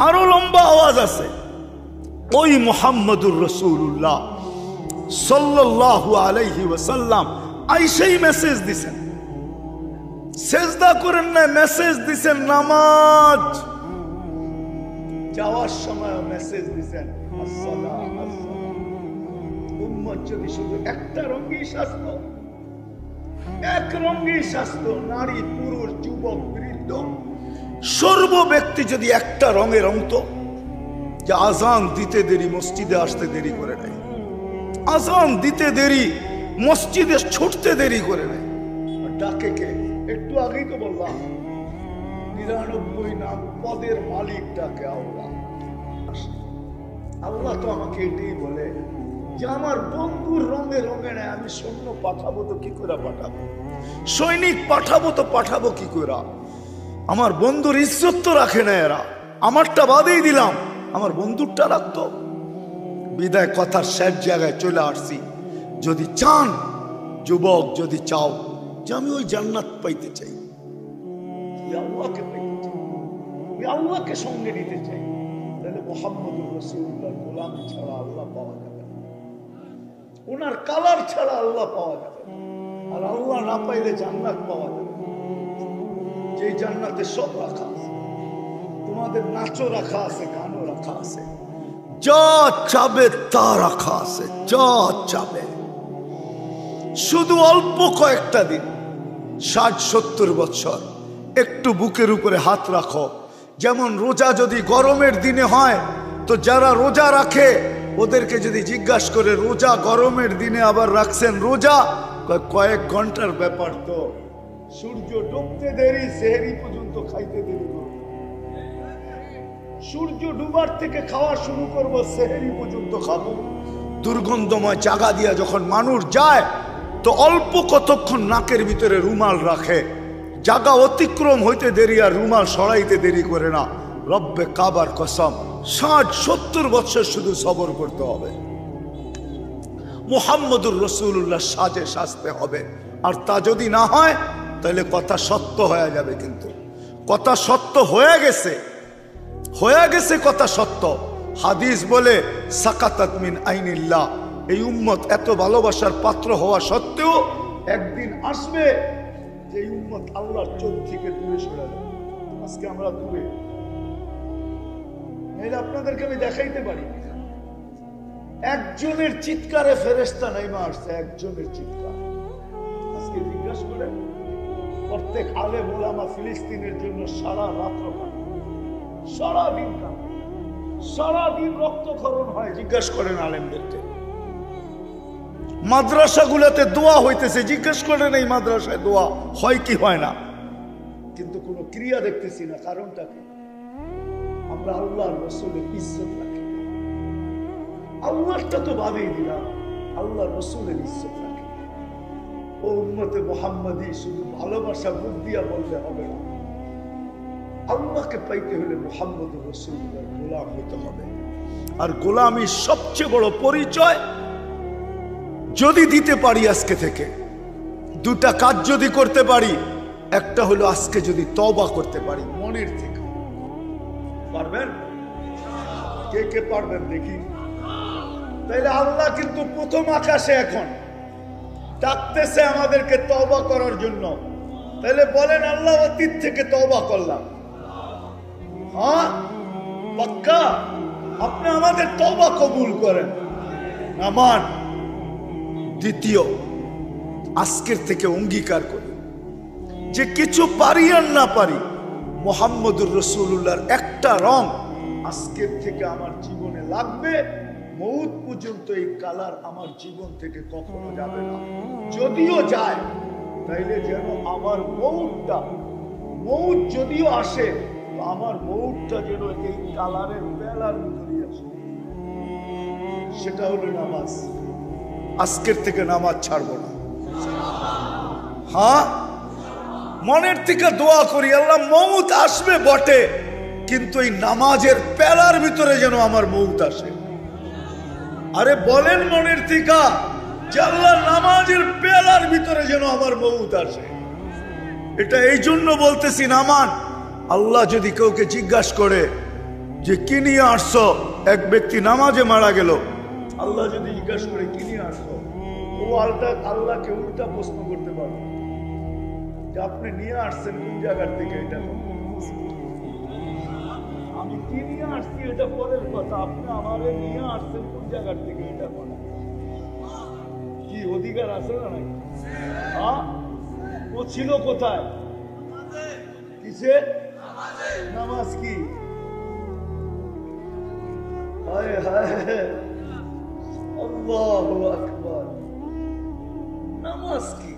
আরো লম্বা আওয়াজ আছে, ওই মুহাম্মদুর রাসূলুল্লাহ সাল্লাল্লাহু আলাইহি ওয়াসাল্লাম আইসেই মেসেজ দিছেন, সেজদা করেন না, মেসেজ দিছেন নামাজ, যাওয়ার সময় মেসেজ দিছেন আসসালাম। উম্মত যদি শুধু একটা রঙই স্বাস্থ্য, এক রঙই স্বাস্থ্য, নারী পুরুষ যুবক বৃদ্ধ সর্ব ব্যক্তি যদি একটা রঙে রঙত, যে আজান দিতে দেরি, মসজিদে আসতে দেরি করে নাই, আজান দিতে দেরি, মসজিদে ছুটতে দেরি করে নাই। ডাকে কে? একটু আগেই তো বললাম 99 নাম পদের মালিক ডাকে আল্লাহ। আল্লাহ তো আমাকে এটাই বলে যে আমার বন্ধুর রঙে রঙে নেয়, আমি সৈন্য পাঠাবো তো কি করে পাঠাবো, সৈনিক পাঠাবো তো পাঠাবো কি করে, আমার বন্ধুর ইজ্জত তো রাখে না এরা, আমারটা বাদেই দিলাম, আমার বন্ধুরটা রাখতো। বিদায় কথার শেষ জায়গায় চলে আসছি। যদি চান যুবক, যদি চাও যে আমি ওই জান্নাত পাইতে চাই, আল্লাহকে পাইতে চাই, আল্লাহকে সঙ্গে নিতে চাই, তাহলে মুহাম্মদুর রাসূলুল্লাহর গোলামি ছাড়া আল্লাহ পাওয়া যাবে না, ওনার কালার ছাড়া আল্লাহ পাওয়া যাবে না। আর আল্লাহ না পাইলে জান্নাত পাওয়া যাবে না। যে জান্নাতে সব রাখা আছে, তোমাদের নাচও রাখা আছে, গানও রাখা আছে, যা চাবে তা রাখা আছে, যা চাবে। শুধু অল্প কয়েকটা দিন, 60-70 বছর, একটু বুকের উপরে হাত রাখো। যেমন রোজা যদি গরমের দিনে হয়, তো যারা রোজা রাখে ওদেরকে যদি জিজ্ঞাসা করে রোজা গরমের দিনে আবার রাখছেন রোজা, কয়েক ঘন্টার ব্যাপার, তো সূর্য ডুবতে দেরি, সেহরি পর্যন্ত খাইতে দেরি করব, সূর্য ডুবার থেকে খাওয়া শুরু করব, সেহরি পর্যন্ত খাবো। দুর্গন্ধময় জায়গা দিয়া যখন মানুষ যায়, তো অল্প কতক্ষণ নাকের ভিতরে রুমাল রাখে, জায়গা অতিক্রম হইতে দেরি আর রুমাল সরাইতে দেরি করে না। রব্বে কাবার কসম, 60-70 বছর শুধু সবর করতে হবে, মুহাম্মদুর রাসূলুল্লাহ সাজে সাজতে হবে। আর তা যদি না হয় তাহলে কথা সত্য হয়ে যাবে। কিন্তু কথা সত্য হয়ে গেছে, হয়ে গেছে কথা সত্য। হাদিস বলে সাকাতাত মিন আইনিল্লাহ, এই উম্মত এত ভালোবাসার পাত্র হওয়া সত্ত্বেও একদিন আসবে যে উম্মত আল্লাহর চোখ থেকে দূরে সরে যাবে। আজকে আমরা দূরে, আপনাদেরকে আমি দেখাইতে পারি, একজনের চিৎকারে ফেরেশতা নাইমা আসছে, একজনের চিৎকার। আজকে জিজ্ঞাসা করে প্রত্যেক আলেম ওলামা ফিলিস্তিনের জন্য সারা রাত্র কাঁদে, সারাদিন কাঁদে, সারাদিন রক্তক্ষরণ হয়। জিজ্ঞাসা করেন আলেমদেরকে। মাদ্রাসাগুলোতে দোয়া হইতেছে, জিজ্ঞেস করেন এই মাদ্রাসায় দোয়া হয় কি হয় না, কিন্তু কোনো ক্রিয়া দেখতেছি না। কারণটা কি? আমরা আল্লাহর রাসূলের ইজ্জত রাখি, আল্লাহটা তো বাদেই দিলাম, আল্লাহর রাসূলের ইজ্জত রাখি। ও উম্মতে মুহাম্মাদি, শুধু ভালোবাসা মুখ দিয়া বললে হবে না, আল্লাহকে পাইতে হলে মুহাম্মদুর রাসূলুল্লাহর গোলাম হতে হবে। আর গোলামির সবচেয়ে বড় পরিচয় যদি দিতে পারি আজকে থেকে, দুটা কাজ যদি করতে পারি, একটা হলো আজকে যদি তওবা করতে পারি মনের থেকে। পারবেন? কে কে পারবেন দেখি? তাইলে আল্লাহ কিন্তু প্রথম আকাশে এখন ডাকতেছে আমাদেরকে তওবা করার জন্য। তাইলে বলেন আল্লাহ অতীত থেকে তওবা করলাম। হ্যাঁ পাক্কা? আপনি আমাদের তওবা কবুল করেন। নামান দ্বিতীয়, আজকের থেকে অঙ্গীকার করি যে কিছু পারি আর না পারি, মুহাম্মদুর রাসূলুল্লাহর একটা রং আজকের থেকে আমার জীবনে লাগবে। মৌত পর্যন্ত এই কালার আমার জীবন থেকে কখনো যাবে না। যদিও যায় তাইলে যেন আমার মৌত যদিও আসে, আমার মৌতটা যেন এই কালারের বেলার ভিতরে আসে। সেটা হলো নামাজ। আজকের থেকে নামাজ ছাড়বো না। হ্যাঁ, মনের থেকে দোয়া করি আল্লাহ মৌত আসবে বটে, কিন্তু এই নামাজের পেলার ভিতরে যেন আমার মৌত আসে। আরে বলেন মনের থেকে যে আল্লাহ নামাজের পেলার ভিতরে যেন আমার মৌত আসে। এটা এই জন্য বলতেছি নামান। আল্লাহ যদি কাউকে জিজ্ঞাসা করে যে কি নিয়ে আসছো, এক ব্যক্তি নামাজে মারা গেল, আল্লাহ যদি জিজ্ঞাসা করে কি নিয়ে আসছো, ও আল্লাহকে উল্টা প্রশ্ন করতে পারবে যে আপনি নিয়ে আসছেন কোন জায়গার থেকে। এটা আমি কি নিয়ে আসছি এটা পরের কথা, আপনি আমারে নিয়ে আসছেন কোন জায়গার থেকে এটা বলা কি অধিকার আছে না নাকি? হ্যাঁ, ও ছিল কোথায়? কিসে? নামাজ। কি হায় হায়, আল্লাহু আকবার। নামাজ কি?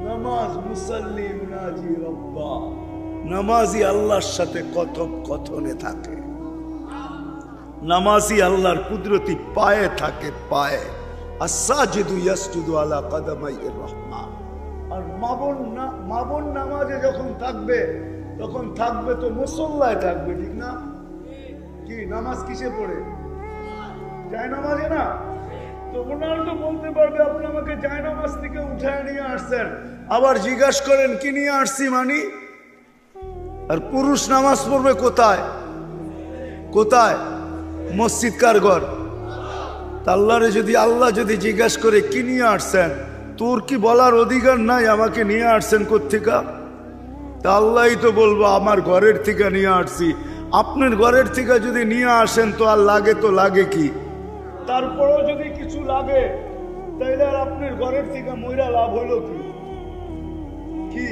নামাজ মুসাল্লি মুনাজি রব্বা, নামাজি আল্লাহর সাথে কথনে থাকে। নামাজি আল্লাহর কুদরতি পায়ে থাকে, পায়ে। আস-সাজিদু ইয়াসজুদু আলা কাদামাইর রহমান। আর মাবন নামাজে যখন থাকবে, তখন থাকবে তো মুসল্লায় থাকবে, ঠিক না? কি নামাজ কিসে পড়ে? যায় নামাজে না? তো ওনার তো বলতে পারবে আপনি আমাকে যায় নামাজ থেকে উঠায় নিয়ে আসছেন, আবার জিজ্ঞাসা করেন কি নিয়ে আসছি মানি। আর পুরুষ নামাজ পড়বে কোথায়? কোথায়? মসজিদ কার ঘর? আল্লাহ যদি জিজ্ঞাসা করে কি নিয়ে আসছেন, তোর কি বলার অধিকার নাই আমাকে নিয়ে আসছেন কোত্থেকা? তা আল্লাহই তো বলবো আমার ঘরের থেকে নিয়ে আসছি। আপনার ঘরের থেকে যদি নিয়ে আসেন তো আর লাগে তো লাগে কি? তারপরেও যদি কিছু লাগে তাইলে আর আপনার ঘরের থেকে মইরা লাভ হইল কি? কি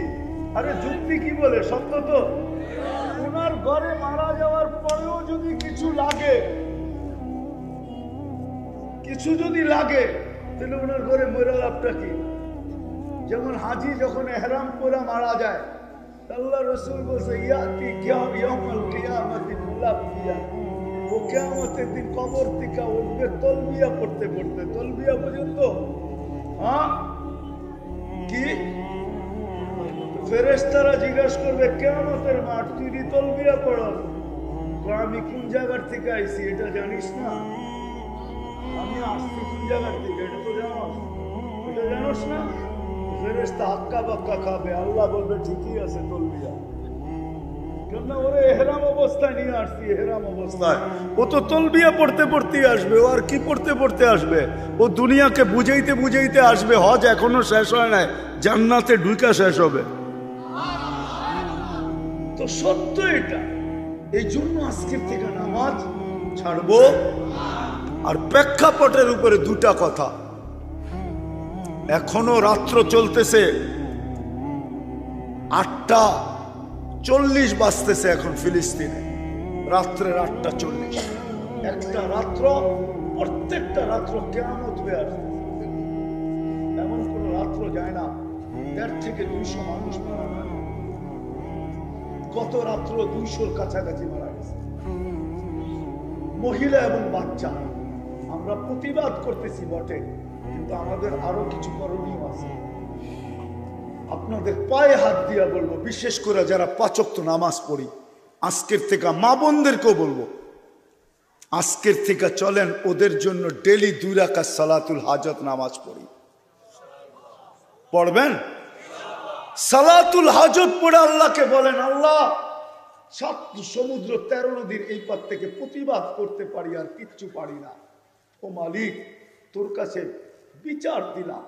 আরে যুক্তি কি বলে? সত্য তো। ওনার ঘরে মারা যাওয়ার পরেও যদি কিছু লাগে, কিছু যদি লাগে, তাহলে ওনার ঘরে মইরা লাভটা কি? যেমন হাজি যখন এহরাম পরে মারা যায়, আল্লাহ রাসূল বলেছে ইয়াতি ইয়াউমুল কিয়ামতি মুলাব্বিয়া, ও কিয়ামতের দিন কবর থেকে উঠবে তালবিয়া পড়তে পড়তে। তালবিয়া পর্যন্ত হ্যাঁ কি ফেরেশতারা জিজ্ঞাসা করবে কিয়ামতের মাঠ তুই তালবিয়া পড়ো, আমি কোন জায়গার থেকে আইছি এটা জানিস না? আমি আসছি কোন জায়গার থেকে এটা তো জানোস? এটা জানোস না? ফেরেশতা হাক্কা বাক্কা খাবে। আল্লাহ বলবে ঠিকই আছে তালবিয়া, কেন ওরে ইহরাম অবস্থায় নিয়ে আসছি। ইহরাম অবস্থায় ও তো তালবিয়া পড়তে পড়তে আসবে। ও আর কি পড়তে পড়তে আসবে? ও দুনিয়াকে বুঝাইতে বুঝাইতে আসবে। হজ এখনো শেষ হয় নাই, জান্নাতে ঢুকা শেষ হবে। তো সত্য এটা। এই জন্য আজকের থেকে নামাজ ছাড়বো। আর প্রেক্ষাপটের উপরে দুটা কথা। এখনো রাত্র চলতেছে, 8:40 বাজতেছে এখন ফিলিস্তিনে, রাত্রের 8:40। একটা রাত্র, প্রত্যেকটা রাত্র কিয়ামত হয়ে আসছে। এমন কোন রাত্র যায় না 1.5 থেকে 200 মানুষ মারা যায়। গত রাত্র 200-র কাছাকাছি মারা গেছে, মহিলা এবং বাচ্চা। আমরা প্রতিবাদ করতেছি বটে, কিন্তু আমাদের আরো কিছু করণীয় আছে। আপনাদের পায়ে হাত দিয়া বলবো, বিশেষ করে যারা 5 ওয়াক্ত নামাজ পড়ি, আজকের থেকে মা বোনদেরকেও বলবো, আজকের থেকে চলেন ওদের জন্য ডেলি 2 রাকাত সালাতুল হাজত নামাজ পড়ি। পড়বেন? সালাতুল হাজত পড়ে আল্লাহকে বলেন, আল্লাহ 7 সমুদ্র 13 নদীর এই পার থেকে প্রতিবাদ করতে পারি আর কিচ্ছু পারি না। ও মালিক, তোর কাছে বিচার দিলাম,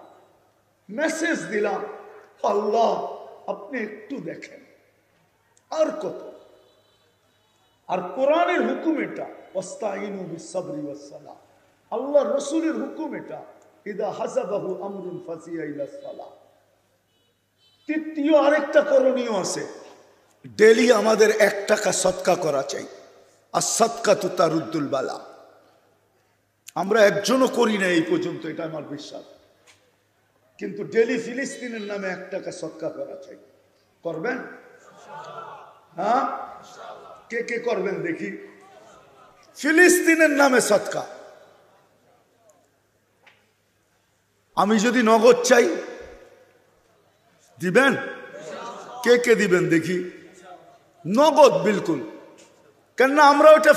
মেসেজ দিলাম, আল্লাহ আপনি একটু দেখেন। আর কত? আর কোরআনের হুকুম এটা, ওয়াস্তাইনু বিস-সাবরি ওয়াস-সালাহ। আল্লাহ রাসূলের হুকুম এটা, ইদা হাসাবাহু আমরুন ফাসিয়া ইলাস সালাহ। তৃতীয় আরেকটা করণীয় আছে, ডেলি আমাদের 1 টাকা সদকা করা চাই। আর সদকাতু তারুদ্দুল বালা। আমরা একজনও করি না এই পর্যন্ত, এটা আমার বিশ্বাস। কিন্তু ডেলি ফিলিস্তিনের নামে 1 টাকা সদকা করা চাই। করবেন? হ্যাঁ, কে কে করবেন দেখি? ফিলিস্তিনের নামে সদকা। আমি যদি নগদ চাই, দিবেন? কে কে দিবেন দেখি? নগদ বিলকুল। কেননা আমরা ওটা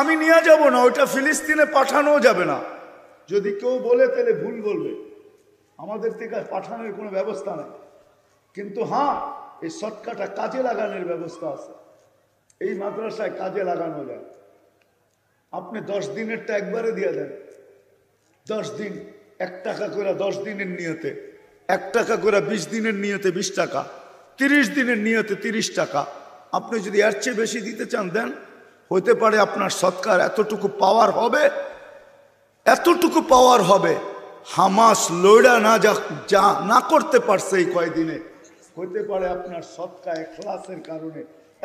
আমি নিয়ে যাব না, ওটা ফিলিস্তিনে পাঠানো যাবে না। যদি কেউ বলে তাহলে ভুল বলবে, আমাদের থেকে পাঠানোর কোনো ব্যবস্থা নাই। কিন্তু হ্যাঁ, এই সদকাটা কাজে লাগানোর ব্যবস্থা আছে। এই মাদ্রাসায় কাজে লাগানো যায়। আপনি 10 দিনেরটা একবারে দিয়ে দেন। 10 দিন 1 টাকা করে, 10 দিনের নিয়তে 1 টাকা করে, 20 দিনের নিয়তে 20 টাকা, 30 দিনের নিয়তে 30 টাকা। আপনি যদি এর চেয়ে বেশি দিতে চান দেন। হইতে পারে আপনার সৎকার এতটুকু পাওয়ার হবে, এতটুকু পাওয়ার হবে, হামাস লড়া যা না করতে পারছে এই কয়দিনে, হইতে পারে আপনার সৎকা ইখলাসের কারণে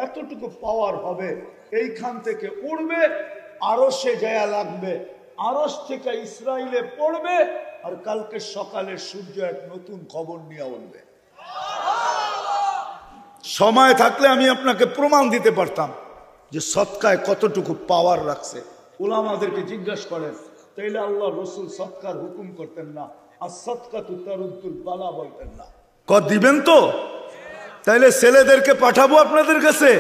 এতটুকু পাওয়ার হবে, এইখান থেকে উড়বে, আরশে যায়া লাগবে, আরশ থেকে ইসরায়েলে পড়বে, আর কালকে সকালে সূর্য এক নতুন খবর নিয়ে উঠবে। সময় থাকলে আমি আপনাকে প্রমাণ দিতে পারতাম যে সৎকায় কতটুকু পাওয়ার রাখছে। উলামাদেরকে জিজ্ঞাসা করেন, তাইলে আল্লাহ রসুল সৎকার হুকুম করতেন না, আর সৎকাতু তারুদ্দুল বালা বলতেন না। দিবেন তো? তাইলে ছেলেদেরকে পাঠাবো আপনাদের কাছে।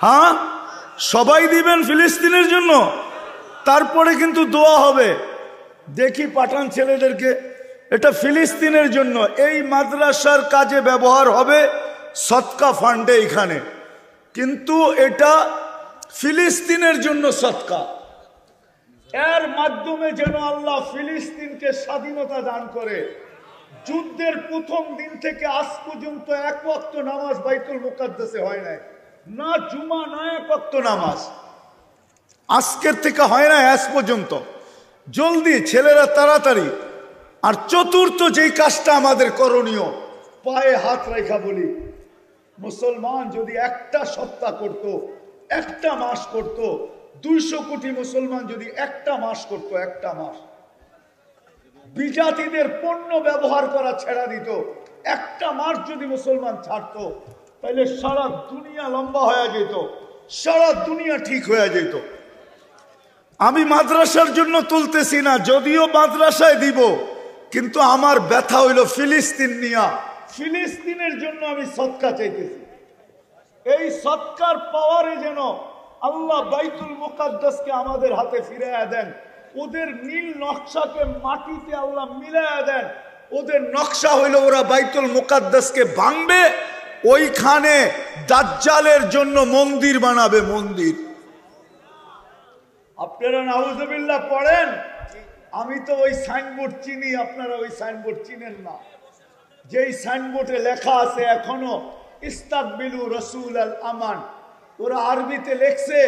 হ্যাঁ, সবাই দিবেন ফিলিস্তিনের জন্য। তারপরে কিন্তু দোয়া হবে। দেখি পাঠান ছেলেদেরকে। এটা ফিলিস্তিনের জন্য, এই মাদ্রাসার কাজে ব্যবহার হবে, সদকা ফান্ডে এখানে। কিন্তু এটা ফিলিস্তিনের জন্য সদকা। এর মাধ্যমে যেন আল্লাহ ফিলিস্তিনকে স্বাধীনতা দান করে। যুদ্ধের প্রথম দিন থেকে আজ পর্যন্ত 1 ওয়াক্ত নামাজ বাইতুল মুকাদ্দাসে হয় নাই, না জুমা না 1 ওয়াক্ত নামাজ আজকের থেকে হয় না আজ পর্যন্ত। জলদি ছেলেরা তাড়াতাড়ি। আর চতুর্থ যেই কাজটা আমাদের করণীয়, পায়ে হাত রেখা বলি, মুসলমান যদি 1টা সপ্তাহ করত, 1টা মাস করত, 200 কোটি মুসলমান যদি 1টা মাস করত, 1টা মাস, বিজাতিদের পণ্য ব্যবহার করা ছেড়া দিত, 1টা মাস যদি মুসলমান ছাড়তো, তাহলে সারা দুনিয়া লম্বা হয়ে যেত, সারা দুনিয়া ঠিক হয়ে যেত। আমি মাদ্রাসার জন্য তুলতেছি না, যদিও মাদ্রাসায় দিব, কিন্তু আমার ব্যথা হইল ফিলিস্তিন নিয়া। ফিলিস্তিনের জন্য আমি সদকা চাইতেছি। এই সদকার পাওয়ারে যেন আল্লাহ বাইতুল মুকাদ্দাসকে আমাদের হাতে ফিরাইয়া দেন। ওদের নীল নকশাকে মাটিতে আল্লাহ মিলাইয়া দেন। ওদের নকশা হইল ওরা বাইতুল মুকাদ্দাসকে ভাঙবে, ওইখানে দাজ্জালের জন্য মন্দির বানাবে, মন্দির। আপনারা নাউজুবিল্লাহ পড়েন। আমি তো ওই সাইনবোর্ড চিনি, আপনারা ওই সাইনবোর্ড চিনেন না। যেই সাইনবোর্ডে লেখা আছে এখনো ইস্তাকবিলু রাসূল আল আমান, ওরা আরবিতে লেখছে